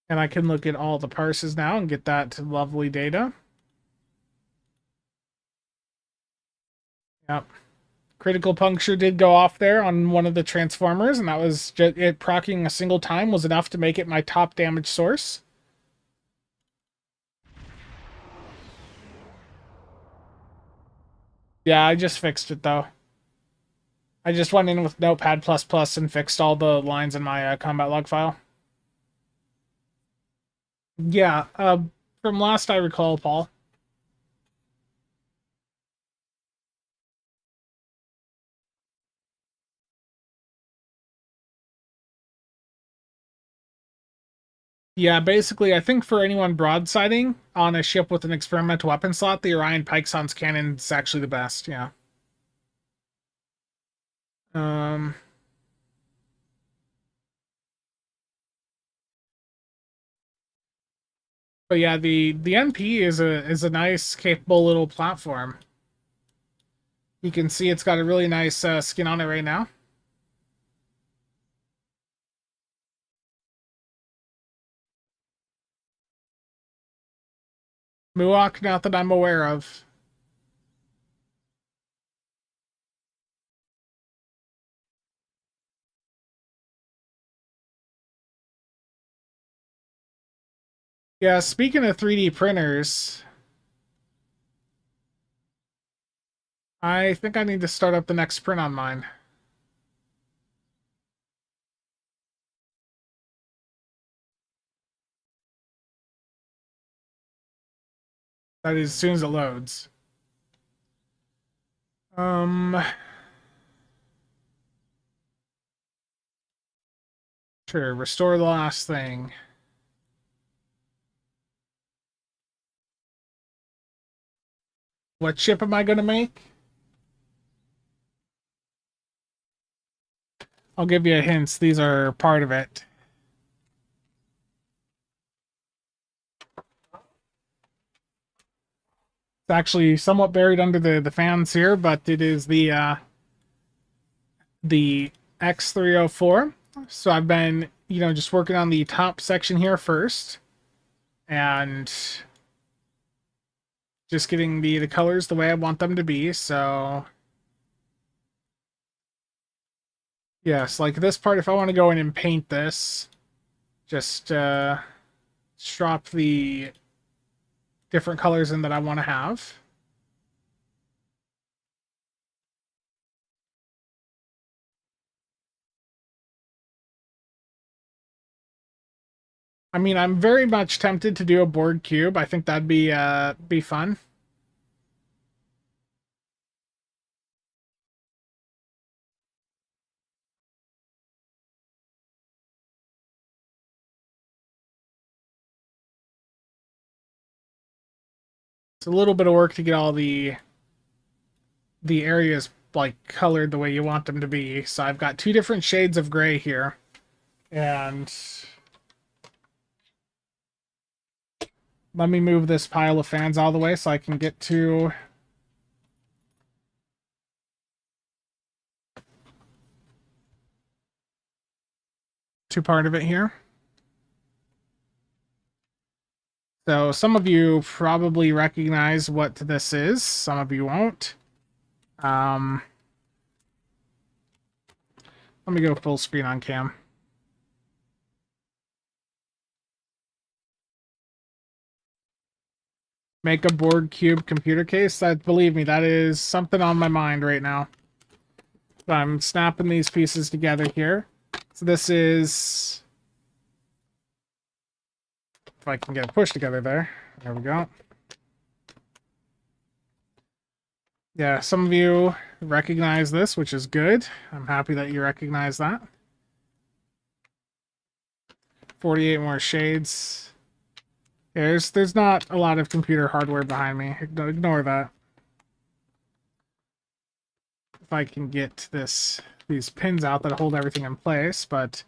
And I can look at all the parses now and get that lovely data. Yep. Critical puncture did go off there on one of the transformers, and that was just it proccing a single time was enough to make it my top damage source. Yeah, I just fixed it though. I just went in with Notepad++ and fixed all the lines in my combat log file. Yeah, from last I recall, Paul. Yeah, basically, I think for anyone broadsiding on a ship with an experimental weapon slot, the Orion Pykeson's cannon is actually the best, yeah. Um... But yeah, the NP is a nice, capable little platform. You can see it's got a really nice skin on it right now. Muok, not that I'm aware of. Yeah, speaking of 3D printers, I think I need to start up the next print on mine. That is as soon as it loads. Sure, restore the last thing. What chip am I going to make? I'll give you a hint. These are part of it. It's actually somewhat buried under the fans here, but it is the X304. So I've been, just working on the top section here first, and just getting the colors the way I want them to be. So yes, like this part, if I want to go in and paint this, just drop the different colors in that I want to have. I mean, I'm very much tempted to do a board cube. I think that'd be fun. It's a little bit of work to get all the areas like colored the way you want them to be. So I've got 2 different shades of gray here. And let me move this pile of fans all the way so I can get to part of it here. So some of you probably recognize what this is. Some of you won't. Let me go full screen on cam. Make a board cube computer case. That, believe me, that is something on my mind right now. So I'm snapping these pieces together here. So this is, if I can get it pushed together there. There we go. Yeah, some of you recognize this, which is good. I'm happy that you recognize that. 48 more shades. Yeah, there's not a lot of computer hardware behind me. Ignore that. If I can get these pins out that hold everything in place, but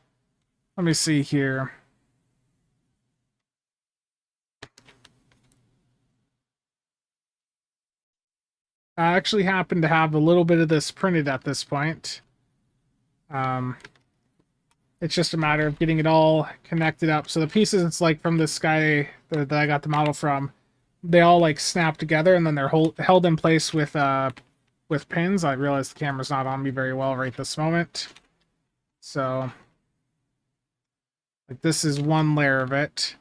let me see here. I actually happen to have a little bit of this printed at this point. It's just a matter of getting it all connected up. So the pieces, it's like from this guy that I got the model from, they all like snap together and then they're held in place with pins. I realize the camera's not on me very well right this moment. So like this is one layer of it.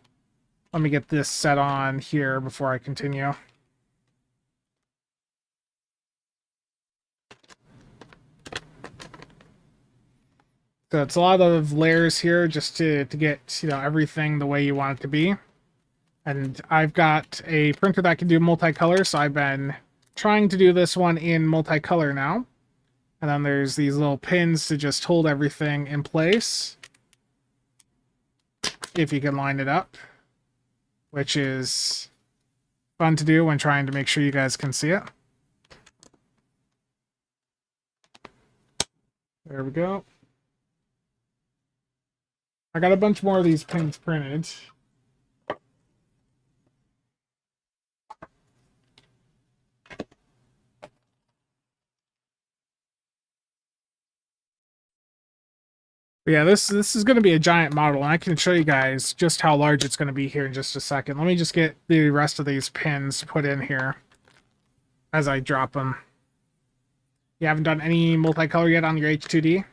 Let me get this set on here before I continue. So it's a lot of layers here just to get, you know, everything the way you want it to be. And I've got a printer that can do multicolor, so I've been trying to do this one in multicolor now. And then there's these little pins to just hold everything in place, if you can line it up, which is fun to do when trying to make sure you guys can see it. There we go. I got a bunch more of these pins printed. But yeah, this is going to be a giant model, and I can show you guys just how large it's going to be here in just a second. Let me just get the rest of these pins put in here as I drop them. You haven't done any multicolor yet on your H2D?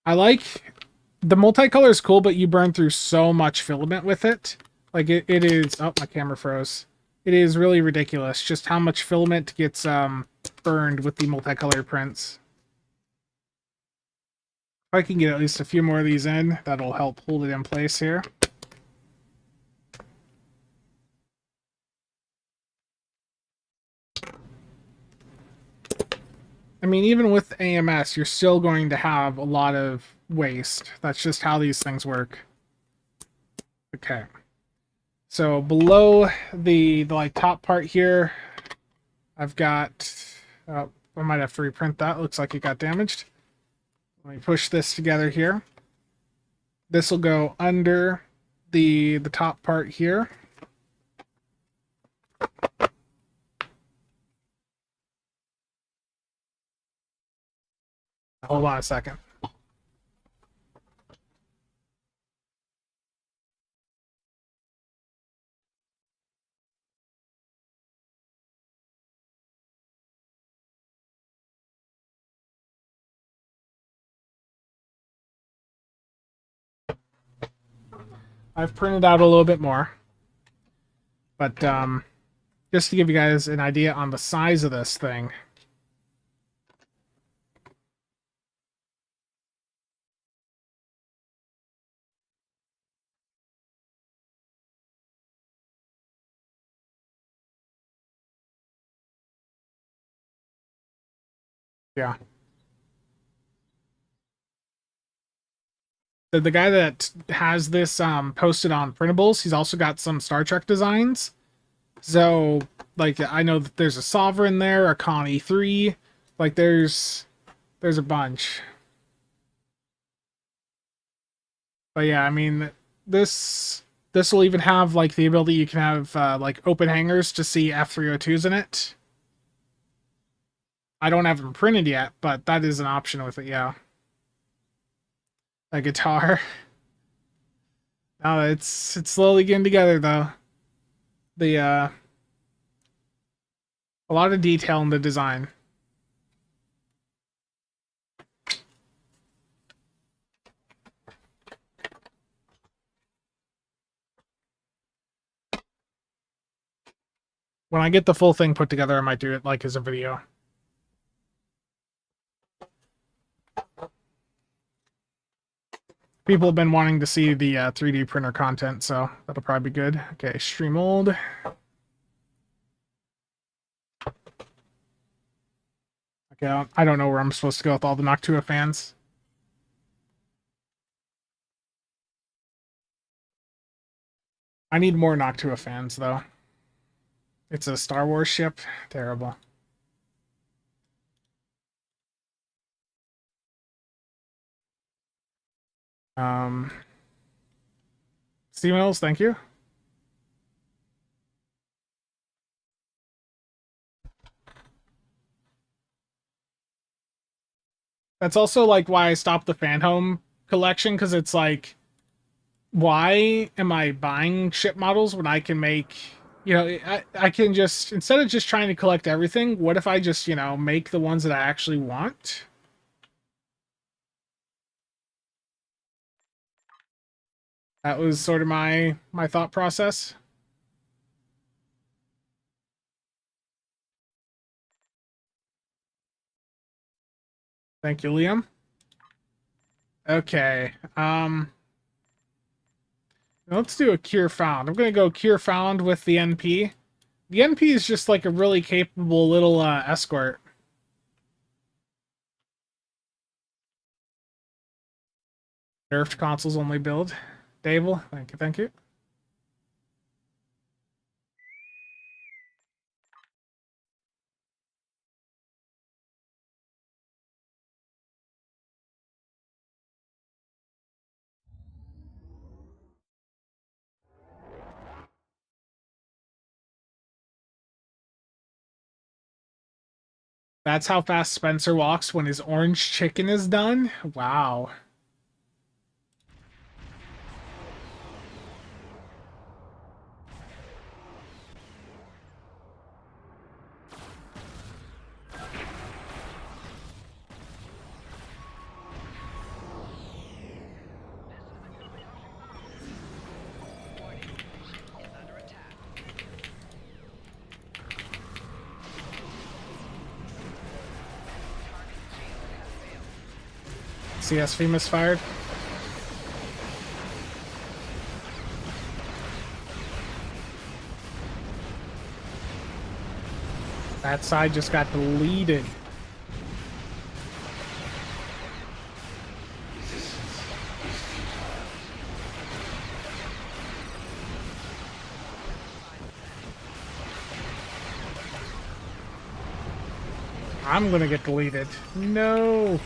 I like the multicolor is cool, but you burn through so much filament with it. Like it is. Oh, my camera froze. It is really ridiculous just how much filament gets burned with the multicolor prints. If I can get at least a few more of these in, that'll help hold it in place here. I mean, even with AMS, you're still going to have a lot of waste. That's just how these things work. Okay. So below the like top part here, I've got... Oh, I might have to reprint that. Looks like it got damaged. Let me push this together here. This will go under the top part here. Hold on a second. I've printed out a little bit more, but just to give you guys an idea on the size of this thing. Yeah. The guy that has this posted on printables, he's also got some Star Trek designs. So, like, I know that there's a Sovereign there, a Con E3. Like, there's a bunch. But yeah, I mean, this will even have like the ability you can have like open hangers to see F302s in it. I don't have them printed yet, but that is an option with it. Yeah, a guitar. Oh, it's slowly getting together though. The a lot of detail in the design. When I get the full thing put together, I might do it like as a video. People have been wanting to see the 3D printer content, so that'll probably be good. Okay, stream mold. Okay, I don't know where I'm supposed to go with all the Noctua fans. I need more Noctua fans, though. It's a Star Wars ship. Terrible. Steve Mills, thank you. That's also like why I stopped the fan home collection, because it's like, why am I buying ship models when I can make, you know, I can just, instead of just trying to collect everything, what if I just, you know, make the ones that I actually want? That was sort of my thought process. Thank you, Liam. Okay. Let's do a cure found. I'm gonna go cure found with the NP. The NP is just like a really capable little escort. Nerfed consoles only build. Dable, thank you, thank you. That's how fast Spencer walks when his orange chicken is done? Wow. CSV misfired. That side just got deleted. I'm gonna get deleted. No.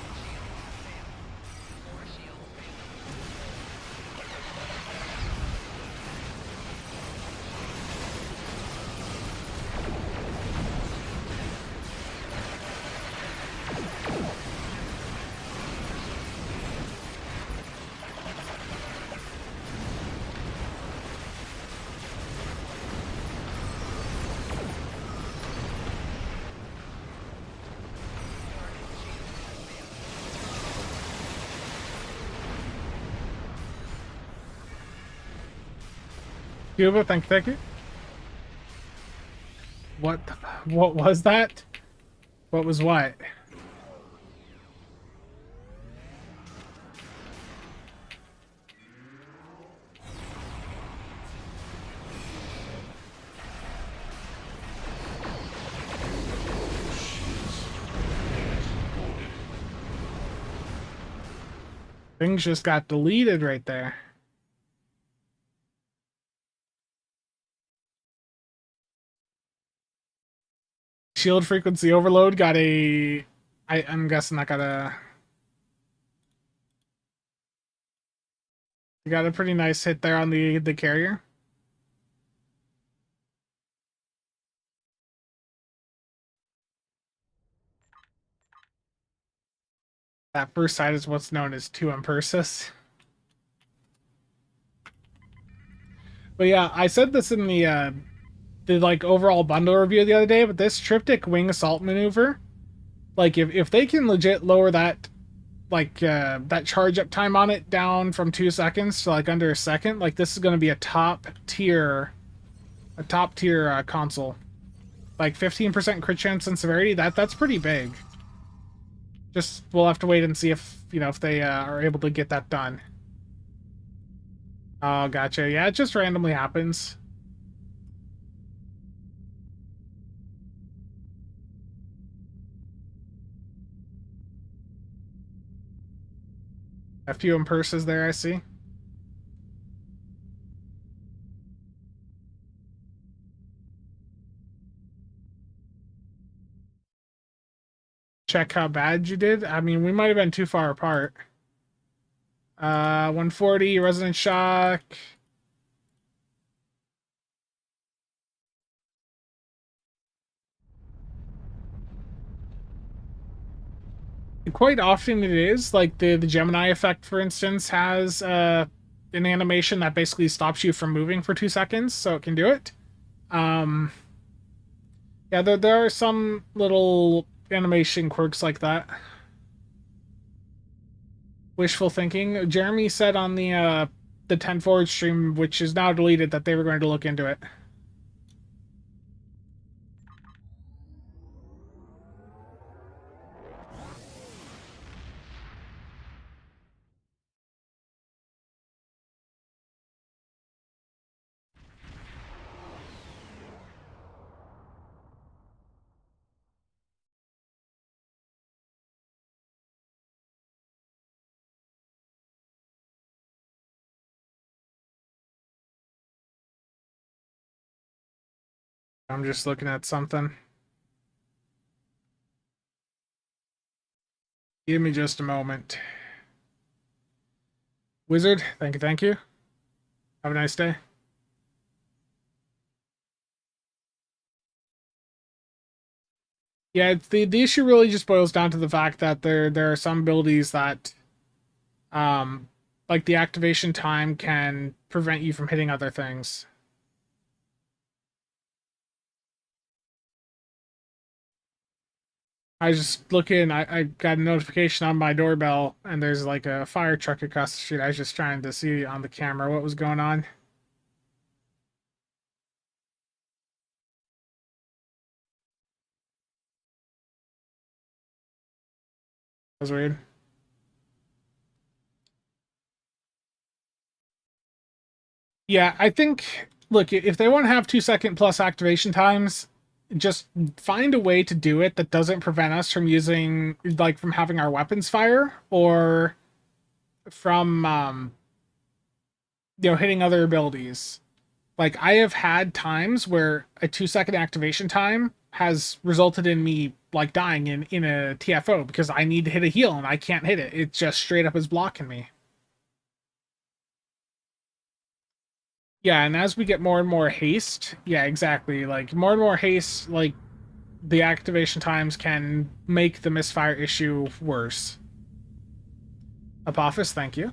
Cuba, thank you. What was that? What was what? Things just got deleted right there. shield frequency overload got a... I'm guessing that got a... You got a pretty nice hit there on the carrier. That first side is what's known as 2 Impersis. But yeah, I said this in the like overall bundle review the other day, but this triptych wing assault maneuver, like if they can legit lower that like that charge up time on it down from 2 seconds to like under a second, like this is going to be a top tier console. Like 15% crit chance and severity, that's pretty big. Just we'll have to wait and see if, you know, if they are able to get that done. Oh, gotcha. Yeah, it just randomly happens. A few Imperses there, I see. Check how bad you did. I mean, we might have been too far apart. 140, Resonant Shock. Quite often it is. Like the Gemini effect, for instance, has an animation that basically stops you from moving for 2 seconds, so it can do it. Yeah, there are some little animation quirks like that. Wishful thinking. Jeremy said on the 10 Forward stream, which is now deleted, that they were going to look into it. I'm just looking at something. Give me just a moment. Wizard, thank you, thank you. Have a nice day. Yeah, the issue really just boils down to the fact that there are some abilities that, like the activation time can prevent you from hitting other things. I was just looking, I got a notification on my doorbell, and there's like a fire truck across the street. I was just trying to see on the camera what was going on. That was weird. Yeah, I think, look, if they want to have 2-second plus activation times, just find a way to do it that doesn't prevent us from using, like, from having our weapons fire, or from, you know, hitting other abilities. Like, I have had times where a 2-second activation time has resulted in me, like, dying in a TFO because I need to hit a heal and I can't hit it. It just straight up is blocking me. Yeah, and as we get more and more haste, yeah, exactly. Like, more and more haste, like, the activation times can make the misfire issue worse. Apophis, thank you.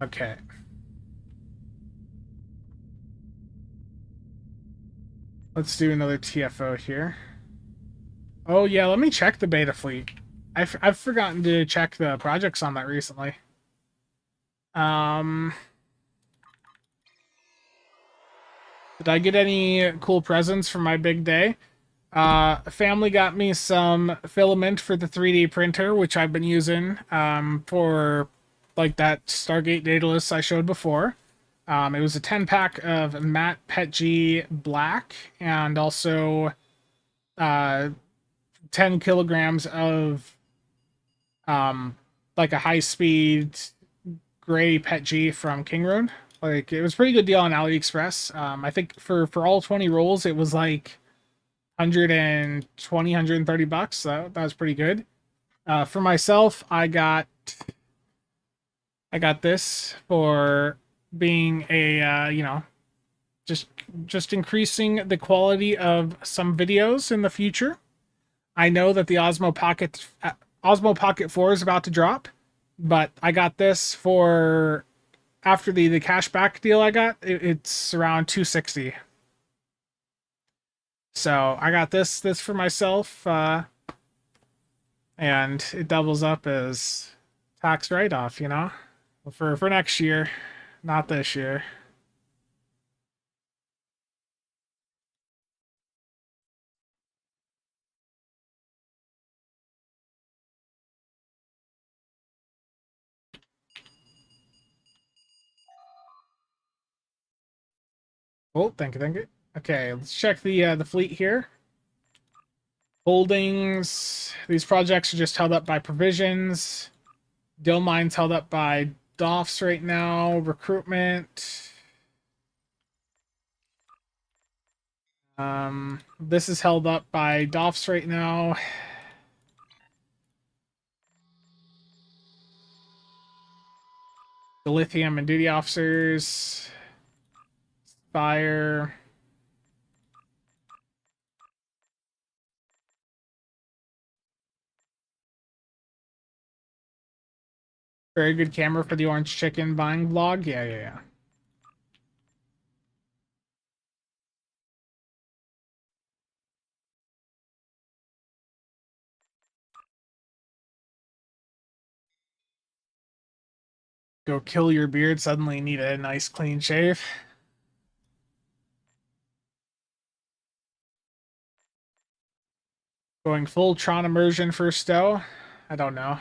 Okay. Let's do another TFO here. Oh, yeah, let me check the beta fleet. I've forgotten to check the projects on that recently. Did I get any cool presents for my big day? Family got me some filament for the 3D printer, which I've been using for like that Stargate Daedalus I showed before. It was a 10-pack of matte PETG black and also 10 kilograms of like a high-speed gray PETG from King Road. Like, it was a pretty good deal on AliExpress. I think for all 20 rolls, it was like 120, 130 bucks. So that was pretty good. For myself, I got this for being a just increasing the quality of some videos in the future. I know that the Osmo Pocket 4 is about to drop, but I got this for after the cashback deal I got. It's around 260. So I got this for myself, and it doubles up as tax write-off, for next year, not this year. Oh, thank you. Okay, let's check the fleet here. Holdings. These projects are just held up by provisions. Dill mine's held up by DOFs right now. Recruitment. This is held up by DOFs right now. The lithium and duty officers. Fire. Very good camera for the orange chicken buying vlog. Yeah. Go kill your beard. Suddenly need a nice clean shave. Going full Tron immersion for Stowe? I don't know.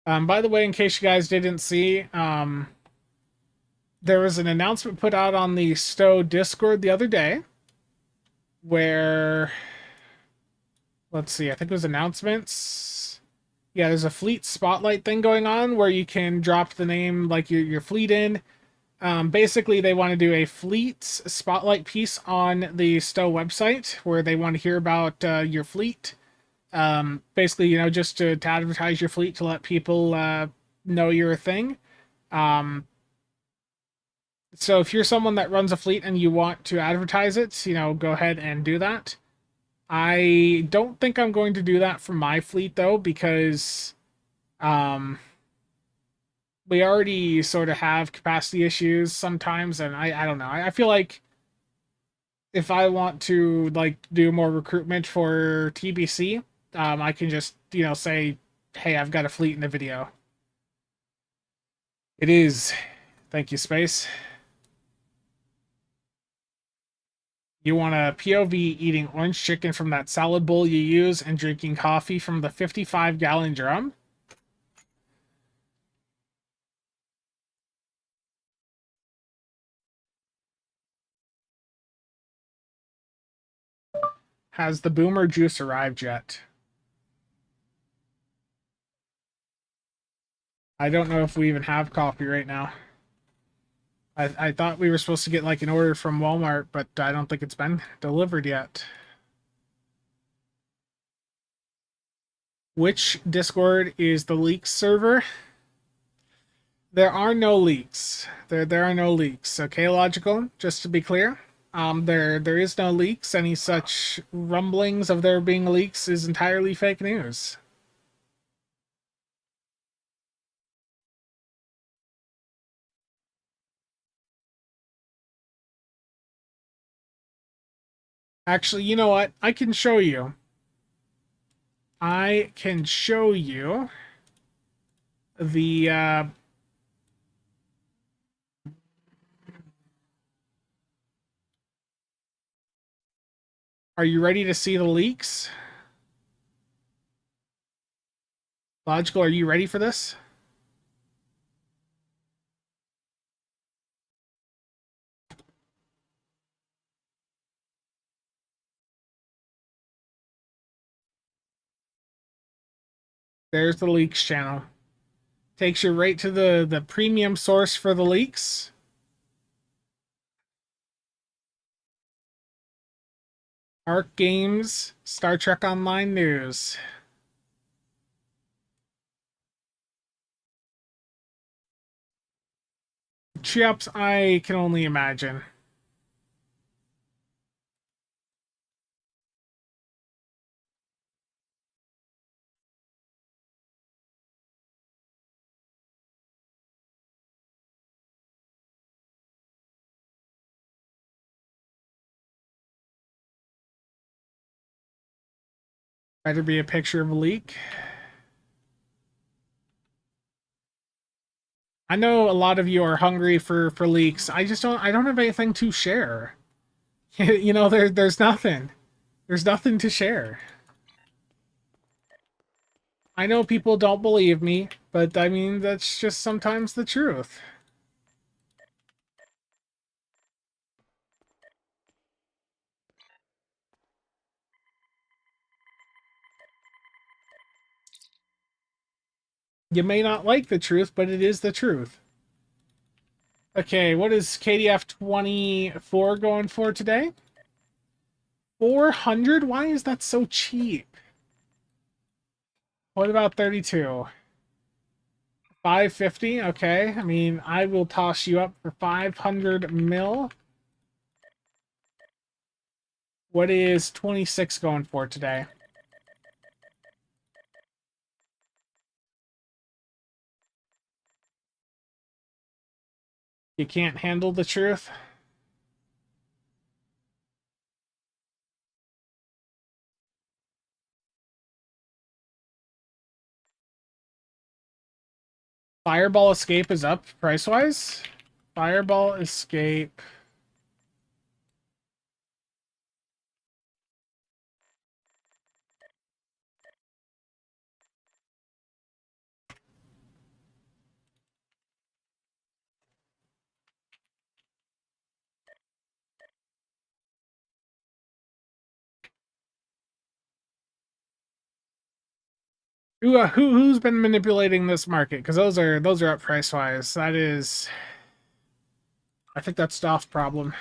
By the way, in case you guys didn't see, there was an announcement put out on the Stowe Discord the other day where, let's see, I think it was announcements. Yeah, there's a fleet spotlight thing going on where you can drop the name, like your fleet in. Basically, they want to do a fleet spotlight piece on the Stowe website where they want to hear about your fleet. Basically, just to advertise your fleet to let people know you're a thing. So if you're someone that runs a fleet and you want to advertise it, go ahead and do that. I don't think I'm going to do that for my fleet though, because we already sort of have capacity issues sometimes, and I don't know. I feel like if I want to do more recruitment for TBC, I can just say, hey, I've got a fleet in the video. It is. Thank you, Space. You want a POV eating orange chicken from that salad bowl you use and drinking coffee from the 55-gallon drum? Has the boomer juice arrived yet? I don't know if we even have coffee right now. I thought we were supposed to get an order from Walmart, but I don't think it's been delivered yet. Which Discord is the leaks server? There are no leaks. There are no leaks. Okay, Logical, just to be clear. There is no leaks. Any such rumblings of there being leaks is entirely fake news. Actually, you know what? I can show you. I can show you the Are you ready to see the leaks? Logical, are you ready for this? There's the leaks channel. Takes you right to the premium source for the leaks. Arc Games, Star Trek Online News. Chips, I can only imagine. Better be a picture of a leak. I know a lot of you are hungry for leaks. I don't have anything to share. You know, there's nothing. There's nothing to share. I know people don't believe me, but I mean that's just sometimes the truth. You may not like the truth, but it is the truth. Okay, what is KDF 24 going for today? 400? Why is that so cheap? What about 32? 550? Okay, I mean, I will toss you up for 500 mil. What is 26 going for today? You can't handle the truth? Fireball Escape is up price-wise? Fireball Escape. Who's been manipulating this market? Because those are up price-wise. That is, I think that's Stoff's problem.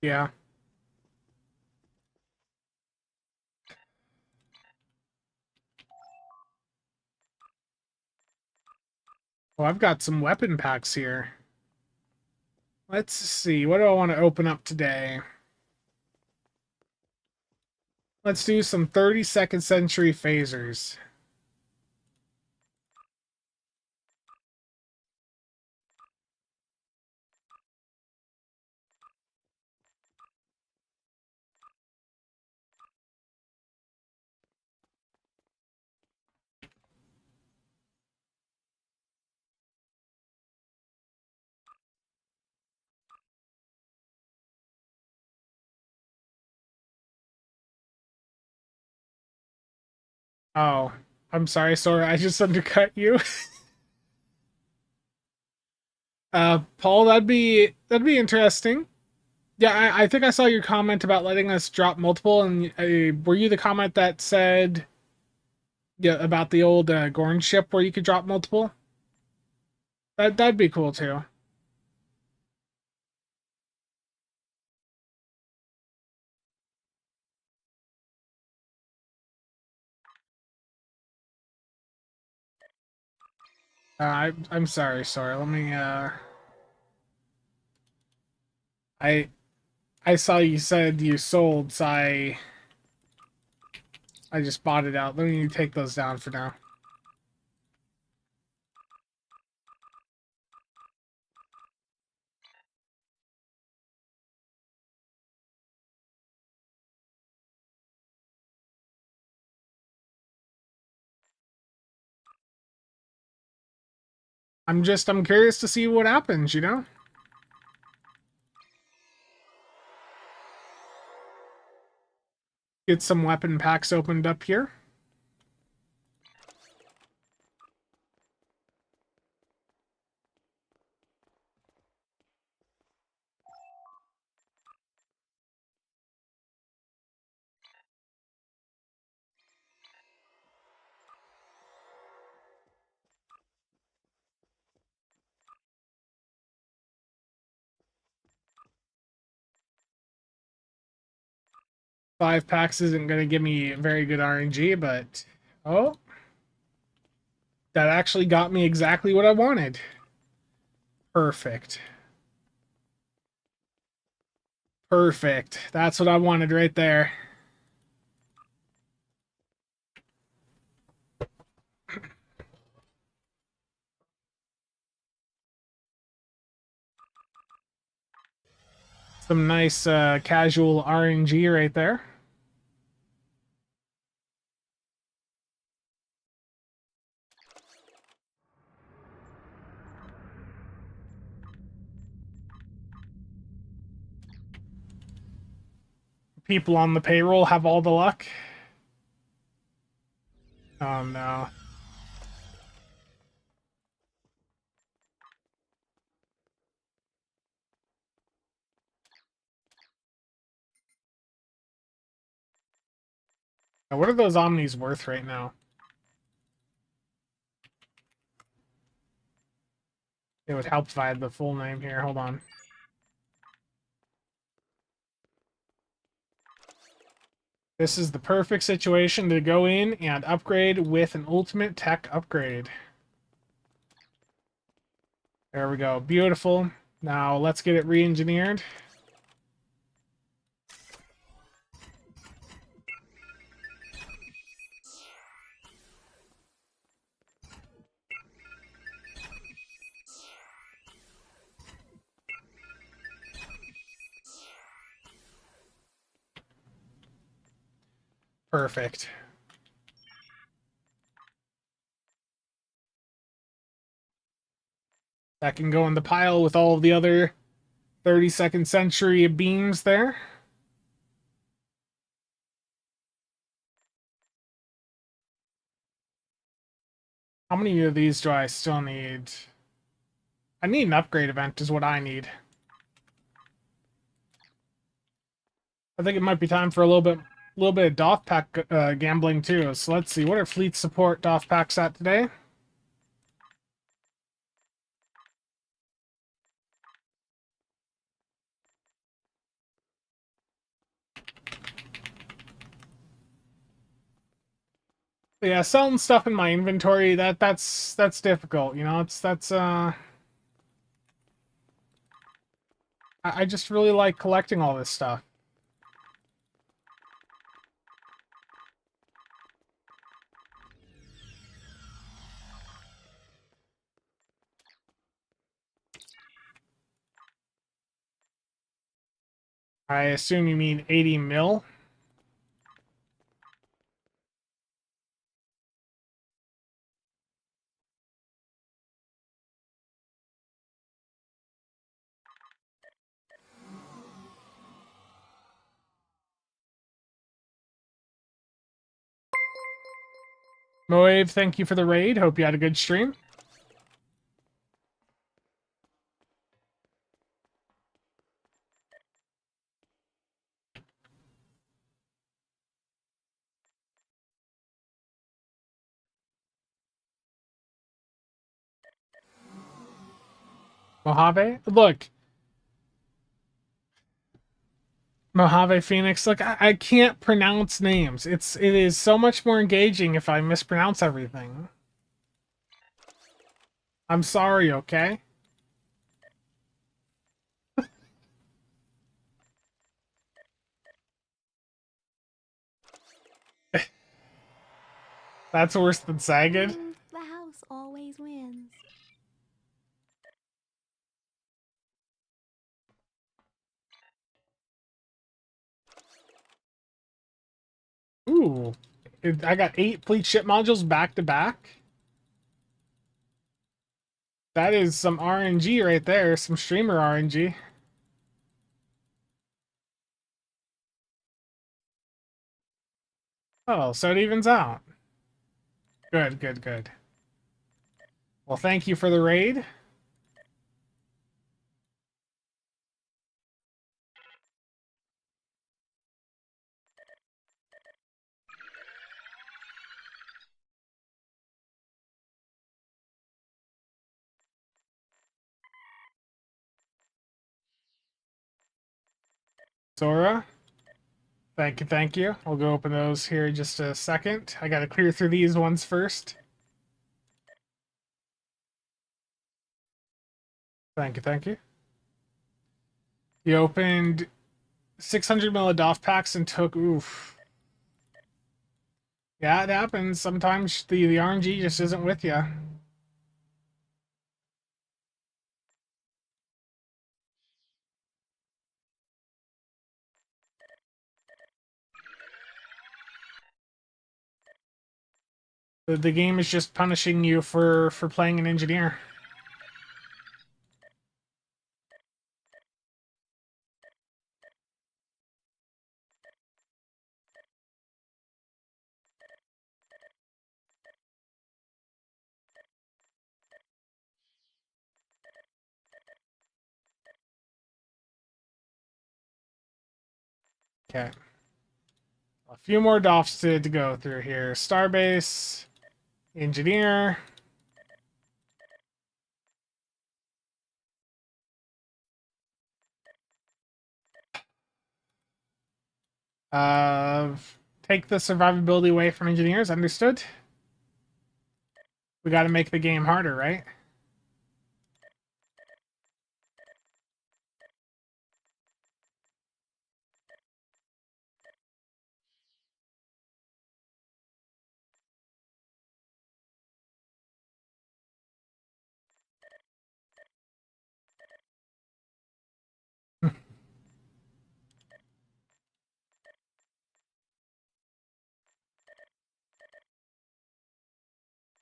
Yeah. Well, I've got some weapon packs here. Let's see. What do I want to open up today? Let's do some 32nd century phasers. Oh, I'm sorry, Sora. I just undercut you. Paul, that'd be interesting. Yeah, I think I saw your comment about letting us drop multiple, and were you the comment that said, yeah, about the old Gorn ship where you could drop multiple? That'd be cool too. I'm sorry, Sora. Let me I I saw you said you sold, so I just bought it out. Let me take those down for now. I'm curious to see what happens, you know? Get some weapon packs opened up here. Five packs isn't going to give me very good RNG, but... Oh. That actually got me exactly what I wanted. Perfect. Perfect. That's what I wanted right there. Some nice casual RNG right there. People on the payroll have all the luck. Oh no. Now, what are those Omnis worth right now? It would help if I had the full name here. Hold on. This is the perfect situation to go in and upgrade with an ultimate tech upgrade. There we go. Beautiful. Now let's get it re-engineered. Perfect. That can go in the pile with all of the other 32nd century beams there. How many of these do I still need? I need an upgrade event is what I need. I think it might be time for a little bit of Doth Pack gambling too. So let's see, what are fleet support Doth Packs at today? Yeah, selling stuff in my inventory, that's difficult, you know. I just really like collecting all this stuff. I assume you mean 80 mil? Moave, thank you for the raid. Hope you had a good stream. Mojave, look. Mojave Phoenix, look, I can't pronounce names. It is so much more engaging if I mispronounce everything. I'm sorry, okay? That's worse than sagged. The house always wins. Ooh. I got 8 fleet ship modules back to back. That is some RNG right there, some streamer RNG. Oh, so it evens out. Good, good, good. Well, thank you for the raid. Sora. Thank you, thank you. I'll go open those here in just a second. I gotta clear through these ones first. Thank you, thank you. You opened 600 mil of DOF packs and took, oof. Yeah, it happens. Sometimes the RNG just isn't with you. The game is just punishing you for playing an engineer. Okay. A few more DOFs to go through here. Starbase, Engineer. Take the survivability away from engineers, understood? We gotta make the game harder, right?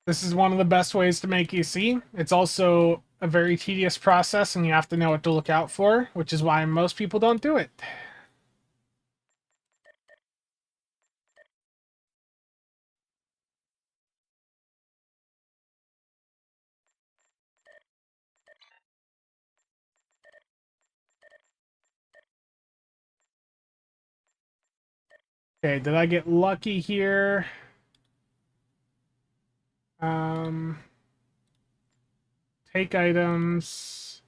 This is one of the best ways to make EC. It's also a very tedious process and you have to know what to look out for, which is why most people don't do it. Okay, did I get lucky here? Take items.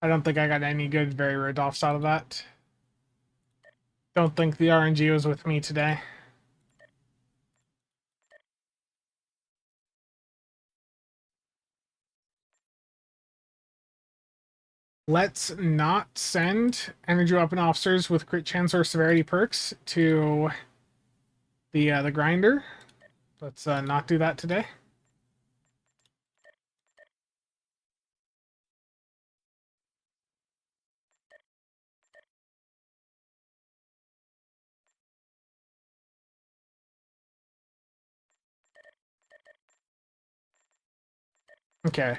I don't think I got any good very rare offs out of that. Don't think the RNG was with me today. Let's not send energy weapon officers with crit chance or severity perks to the grinder. Let's not do that today. Okay.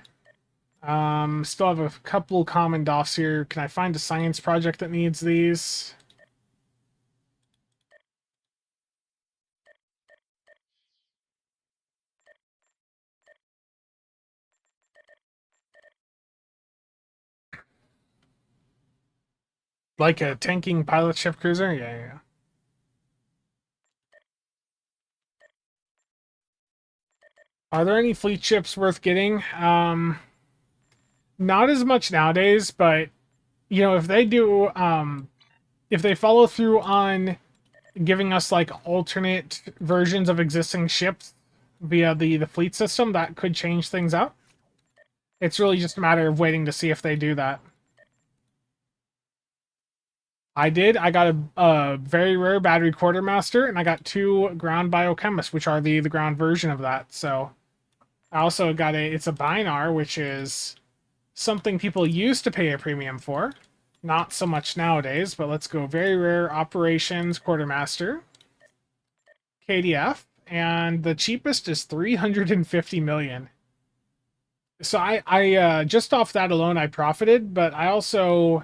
Still have a couple common DOFs here. Can I find a science project that needs these? Like a tanking pilot ship cruiser? Yeah, yeah. Are there any fleet ships worth getting? Not as much nowadays, but you know, if they do, if they follow through on giving us like alternate versions of existing ships via the fleet system, that could change things up. It's really just a matter of waiting to see if they do that. I did. I got a very rare battery quartermaster, and I got 2 ground biochemists, which are the ground version of that. So I also got it's a Binar, which is something people used to pay a premium for. Not so much nowadays, but let's go very rare operations quartermaster. KDF, and the cheapest is 350 million. So I just off that alone I profited, but I also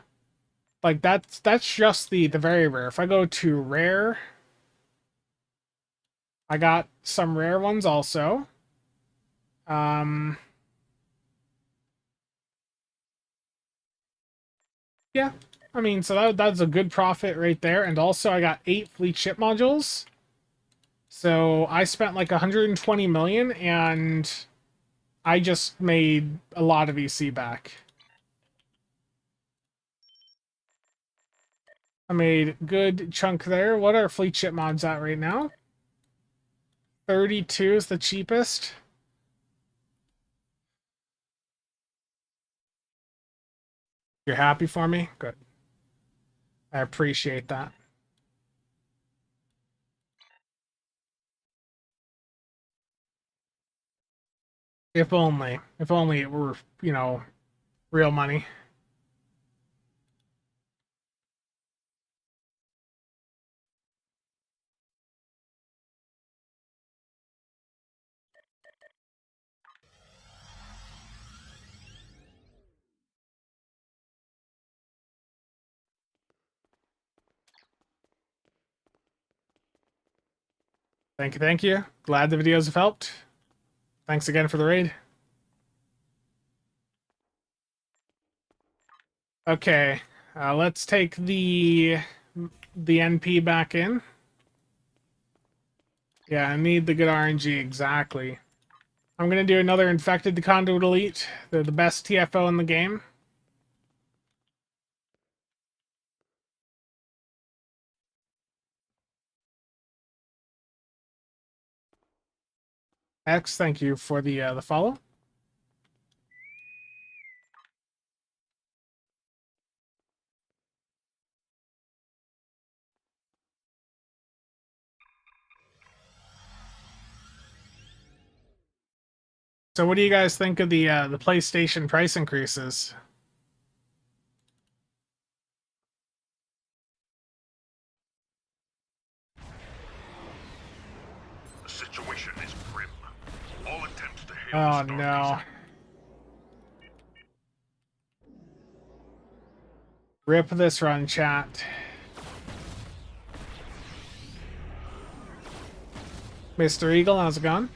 like that's just the very rare. If I go to rare, I got some rare ones also. Yeah, I mean, so that's a good profit right there. And also I got 8 fleet ship modules. So I spent like 120 million and I just made a lot of EC back. I made good chunk there. What are fleet ship mods at right now? 32 is the cheapest. You're happy for me? Good. I appreciate that. If only. If only it were, you know, real money. Thank you, thank you. Glad the videos have helped. Thanks again for the raid. Okay, let's take the NP back in. Yeah, I need the good RNG, exactly. I'm gonna do another Infected Conduit Elite. They're the best TFO in the game. X, thank you for the follow. So what do you guys think of the PlayStation price increases? The situation is grim. All attempts to hail Oh the no. Starbase. Rip this run, chat. Mr. Eagle, how's it going?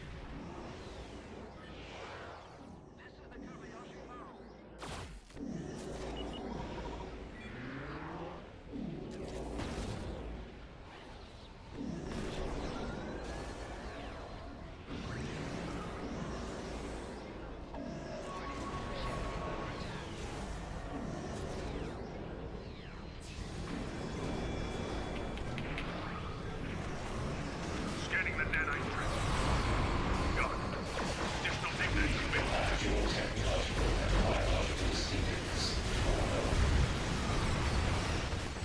Scanning the nanite trail. Got it. Additional data activated.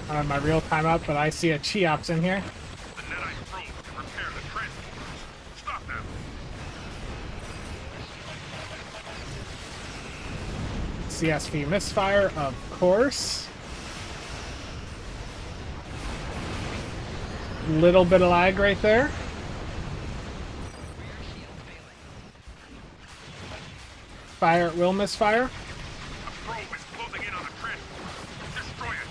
I don't have my real time up, but I see a Cheops in here. The nanite probe can repair the transporters. Stop them. CSV misfire, of course. Little bit of lag right there. Fire at will misfire. A probe is closing in on the transporter. Destroy it.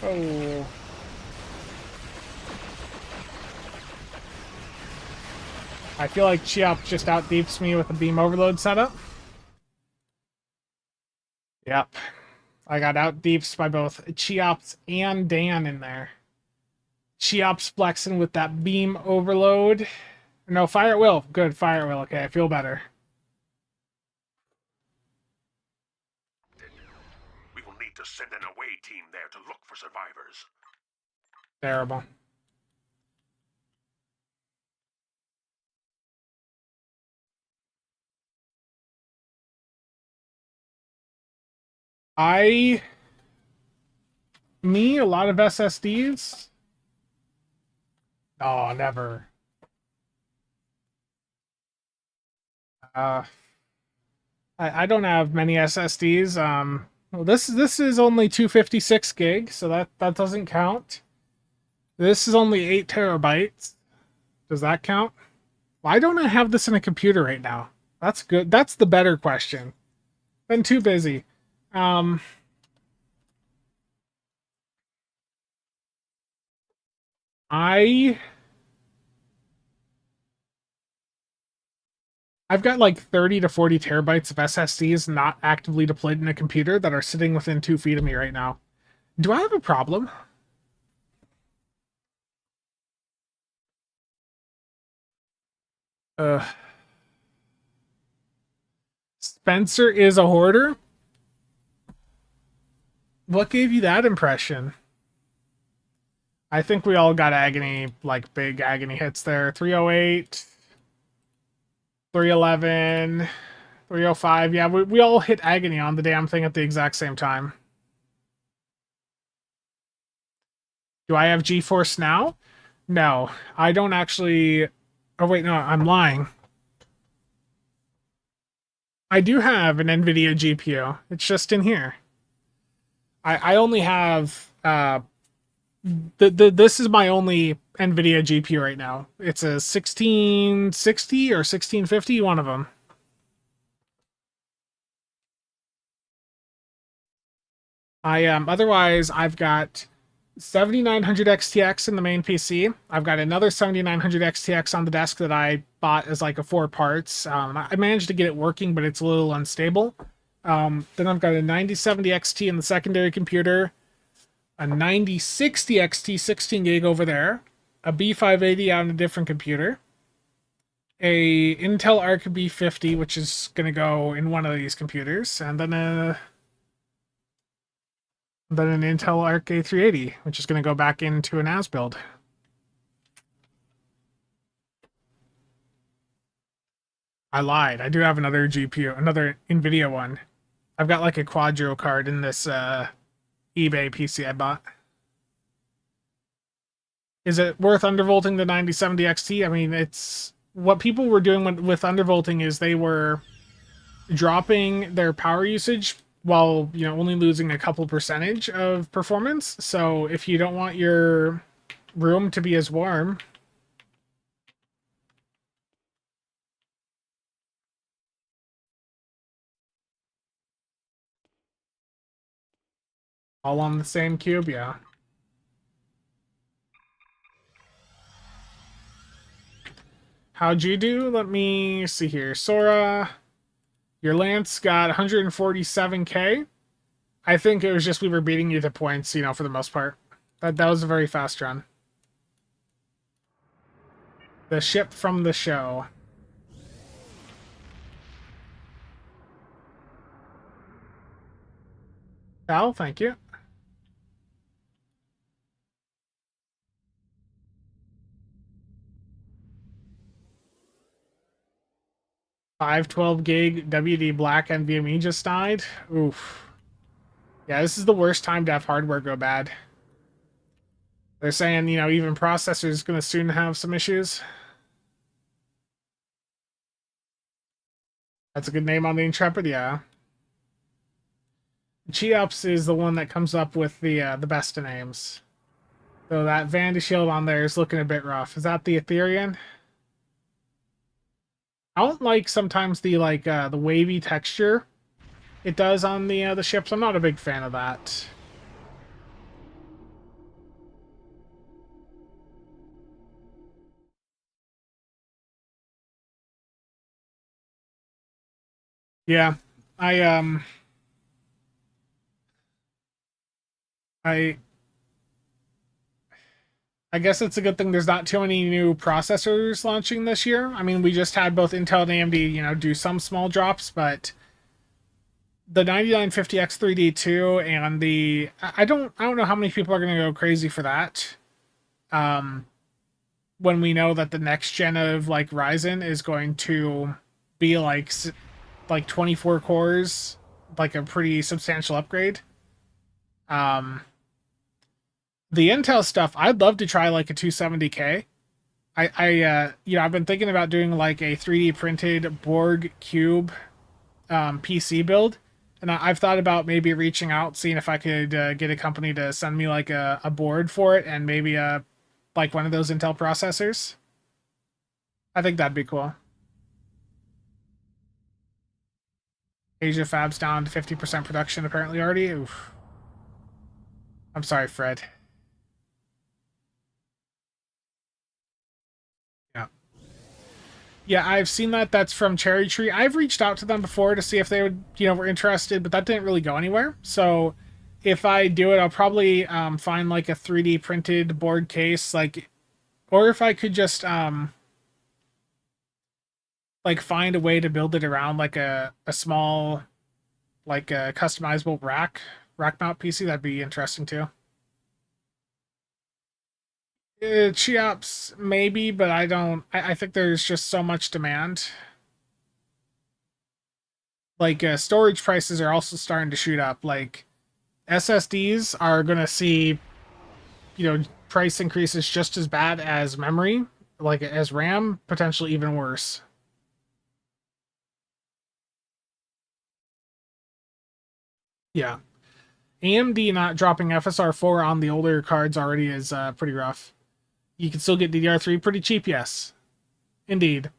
Oh. I feel like Cheops just out deeps me with a beam overload setup. Yep. I got out deeps by both Cheops and Dan in there. Cheops flexing with that beam overload. No, fire at will. Good, fire at will. Okay, I feel better. We will need to send an away team there to look for survivors. Terrible. A lot of SSDs? Oh, never. I don't have many SSDs. Well, this is only 256 gig, so that doesn't count. This is only 8 terabytes. Does that count? Why don't I have this in a computer right now? That's good. That's the better question. Been too busy. I've got like 30 to 40 terabytes of SSDs not actively deployed in a computer that are sitting within 2 feet of me right now. Do I have a problem? Spencer is a hoarder? What gave you that impression? I think we all got agony, like big agony hits there. 308, 311, 305. Yeah, we all hit agony on the damn thing at the exact same time. Do I have GeForce Now? No, I don't actually... Oh, wait, no, I'm lying. I do have an NVIDIA GPU. It's just in here. I only have... this is my only NVIDIA GPU right now. It's a 1660 or 1650, one of them. Otherwise, I've got 7900 XTX in the main PC. I've got another 7900 XTX on the desk that I bought as like a 4 parts. I managed to get it working, but it's a little unstable. Then I've got a 9070 XT in the secondary computer, a 9060 XT 16 gig over there, a B580 on a different computer, a Intel Arc B50, which is going to go in one of these computers, and then an Intel Arc A380, which is going to go back into an AS build. I lied. I do have another GPU, another NVIDIA one. I've got like a Quadro card in this eBay PC I bought. Is it worth undervolting the 9070 XT? I mean, it's... What people were doing with undervolting is they were dropping their power usage while, you know, only losing a couple percentage of performance. So if you don't want your room to be as warm, all on the same cube, yeah. How'd you do? Let me see here. Sora, your Lance got 147k. I think it was just we were beating you to points, you know, for the most part. That was a very fast run. The ship from the show. Val, thank you. 512 gig WD Black NVMe just died. Oof. Yeah, this is the worst time to have hardware go bad. They're saying, you know, even processors going to soon have some issues. That's a good name on the Intrepid, yeah. Cheops is the one that comes up with the best of names. So that Vandy Shield on there is looking a bit rough. Is that the Ethereum? I don't like sometimes the the wavy texture it does on the ships. I'm not a big fan of that. Yeah, I I guess it's a good thing there's not too many new processors launching this year. I mean, we just had both Intel and AMD, you know, do some small drops, but the 9950X 3D2 and the I don't know how many people are going to go crazy for that. When we know that the next gen of like Ryzen is going to be like 24 cores, like a pretty substantial upgrade. Um, the Intel stuff, I'd love to try like a 270K. I've been thinking about doing like a 3D printed Borg cube PC build, and I've thought about maybe reaching out, seeing if I could get a company to send me like a board for it, and maybe like one of those Intel processors. I think that'd be cool. Asia Fab's down to 50% production apparently already. Oof. I'm sorry, Fred. Yeah. Yeah, I've seen that. That's from Cherry Tree. I've reached out to them before to see if they would, were interested, but that didn't really go anywhere. So if I do it, I'll probably find like a 3D printed board case, like, or if I could just like find a way to build it around like a small, like a customizable rack mount PC, that'd be interesting too. Cheops maybe, but I don't. I think there's just so much demand. Like storage prices are also starting to shoot up. Like SSDs are gonna see, price increases just as bad as memory, like as RAM, potentially even worse. Yeah, AMD not dropping FSR4 on the older cards already is pretty rough. You can still get DDR3 pretty cheap, yes, indeed.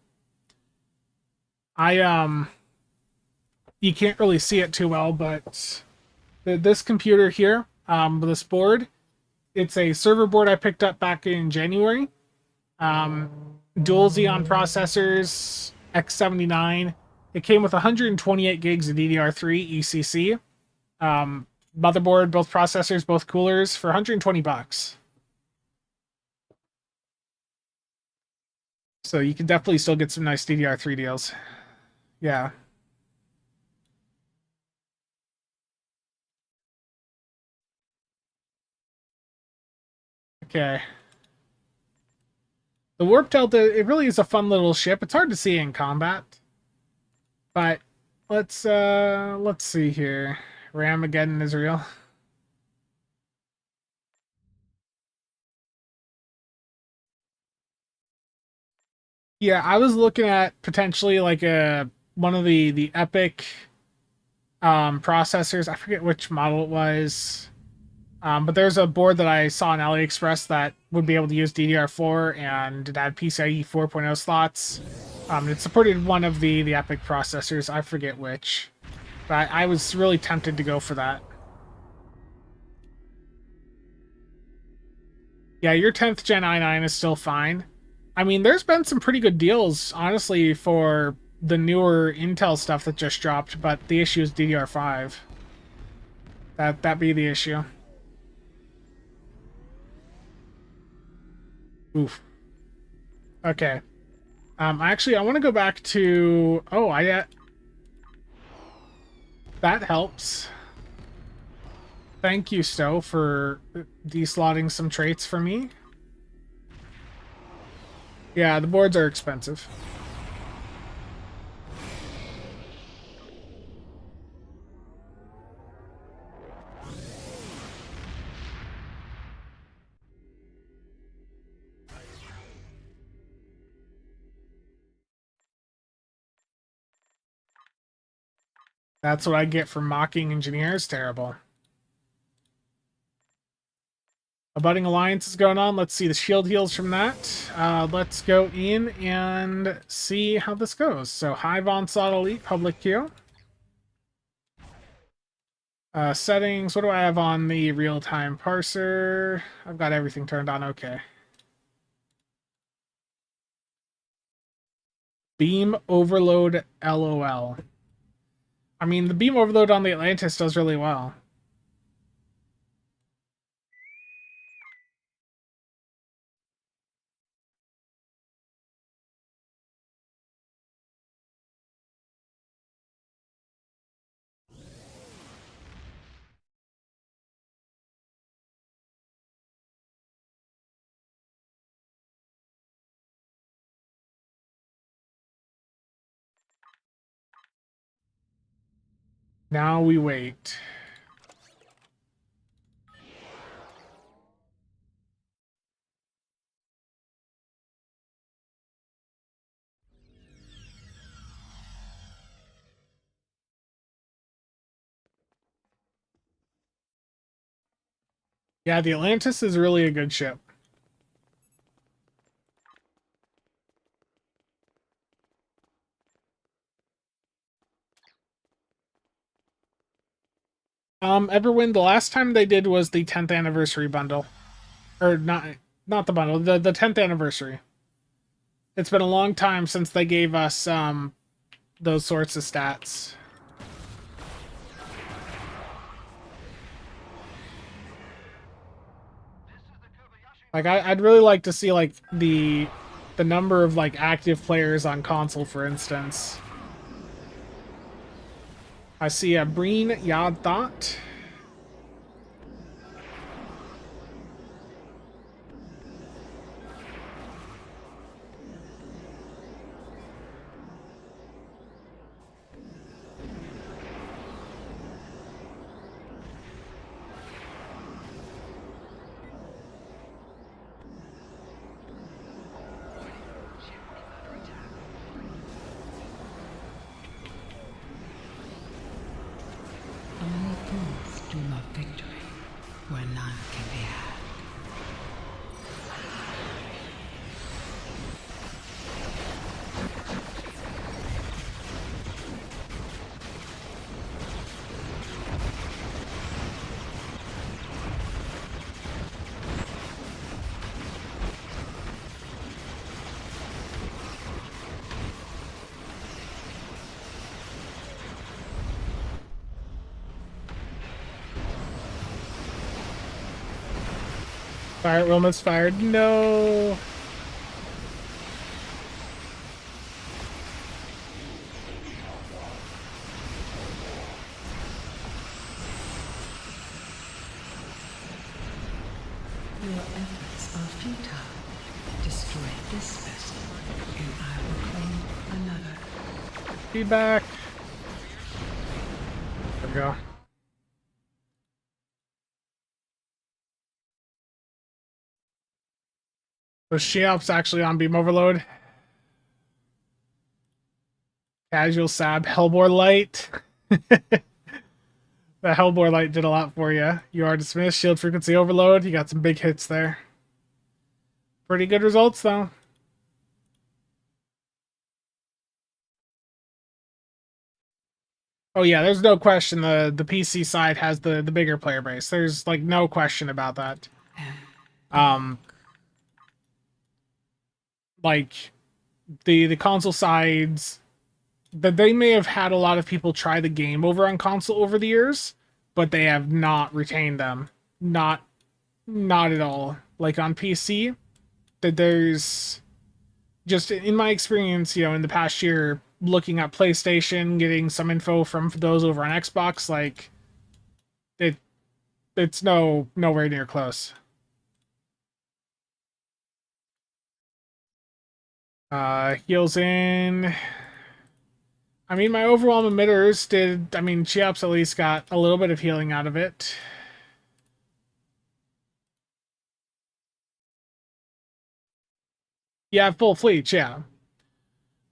You can't really see it too well, but this computer here, this board, it's a server board I picked up back in January. Dual Xeon processors, X79. It came with 128 gigs of DDR3 ECC. Motherboard, both processors, both coolers for $120. So you can definitely still get some nice DDR3 deals. Yeah. Okay. The Warp Delta, it really is a fun little ship. It's hard to see in combat. But let's see here. Ramageddon is real. Yeah, I was looking at potentially like a one of the Epic processors. I forget which model it was. But there's a board that I saw on AliExpress that would be able to use DDR4 and it had PCIe 4.0 slots. It supported one of the Epic processors. I forget which. But I was really tempted to go for that. Yeah, your 10th Gen i9 is still fine. I mean, there's been some pretty good deals, honestly, for the newer Intel stuff that just dropped, but the issue is DDR5. That be the issue. Oof. Okay. Actually, I want to go back to... Oh, that helps. Thank you, Stowe, for deslotting some traits for me. Yeah, the boards are expensive. That's what I get for mocking engineers. Terrible. A budding alliance is going on. Let's see the shield heals from that. Let's go in and see how this goes. So Hive Onslaught Elite public queue. Settings. What do I have on the real-time parser? I've got everything turned on. Okay. Beam overload LOL. I mean, the beam overload on the Atlantis does really well. Now we wait. Yeah, the Atlantis is really a good ship. Everwin, the last time they did was the 10th anniversary bundle. Or not the bundle, the 10th anniversary. It's been a long time since they gave us those sorts of stats. Like I'd really like to see like the number of like active players on console, for instance. I see a Breen Yad Thought. Only fools dream of victory where none can be had. Fire Wilmot's fired. No. Your efforts are futile. Destroy this vessel, and I will claim another. Feedback. There we go. So Sheop's actually on beam overload. CasualSAB Hellbore Light. The Hellbore Light did a lot for you. You are dismissed. Shield frequency overload. You got some big hits there. Pretty good results, though. Oh yeah, there's no question the PC side has the bigger player base. There's like no question about that. Like the console sides, that they may have had a lot of people try the game over on console over the years, but they have not retained them. Not at all. Like on PC, that there's just in my experience, you know, in the past year, looking at PlayStation, getting some info from those over on Xbox, like it's nowhere near close. Heals in. I mean, my overwhelm emitters did. I mean, Cheops at least got a little bit of healing out of it. Yeah, full fleets, yeah.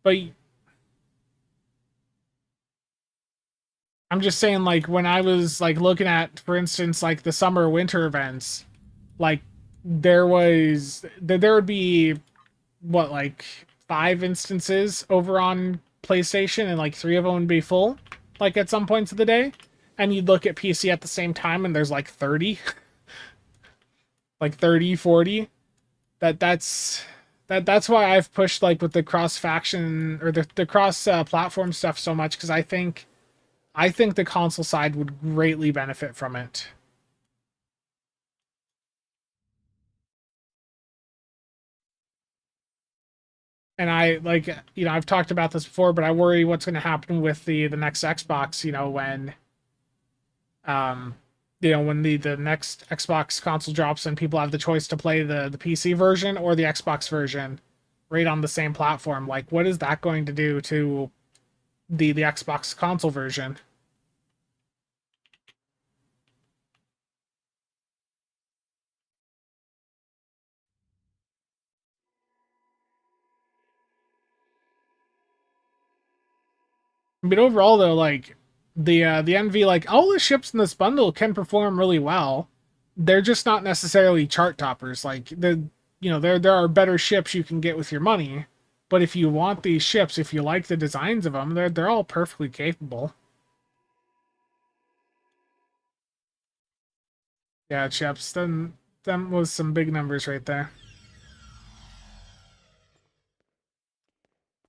But I'm just saying, like, when I was, like, looking at, for instance, like, the summer winter events, like, there would be, what, like, 5 instances over on PlayStation, and, like, 3 of them would be full, like, at some points of the day. And you'd look at PC at the same time, and there's, like, 30. Like, 30, 40. That's why I've pushed, like, with the cross-faction, or the cross-platform stuff so much, because I think the console side would greatly benefit from it. And I, like, you know, I've talked about this before, but I worry what's going to happen with the next Xbox, you know, when when the next Xbox console drops and people have the choice to play the PC version or the Xbox version right on the same platform. Like, what is that going to do to the Xbox console version? But overall, though, like the NV, like all the ships in this bundle can perform really well. They're just not necessarily chart toppers. Like there are better ships you can get with your money. But if you want these ships, if you like the designs of them, they're all perfectly capable. Yeah, chips. Then them was some big numbers right there.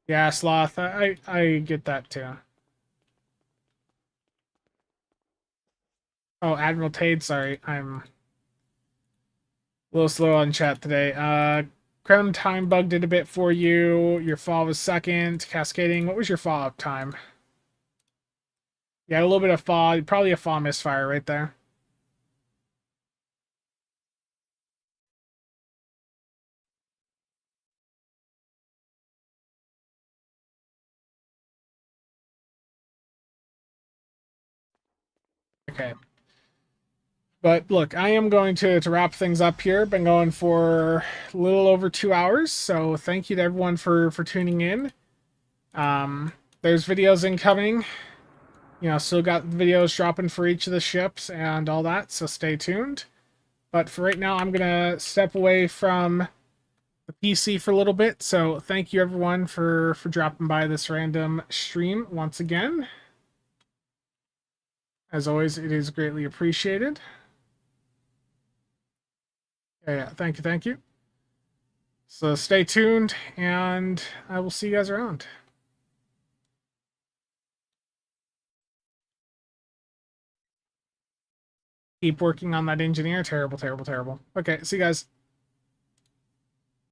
Yeah, Sloth. I get that too. Oh, Admiral Tade. Sorry, I'm a little slow on chat today. Crown Time Bug did a bit for you. Your fall was second. Cascading. What was your fall up time? Yeah, a little bit of fall. Probably a fall misfire right there. Okay. But look, I am going to wrap things up here. Been going for a little over 2 hours, so thank you to everyone for tuning in. There's videos incoming. You know, still got videos dropping for each of the ships and all that, so stay tuned. But for right now, I'm gonna step away from the PC for a little bit. So thank you everyone for dropping by this random stream once again. As always, it is greatly appreciated. Yeah, thank you. So stay tuned, and I will see you guys around. Keep working on that engineer. Terrible. Okay, see you guys.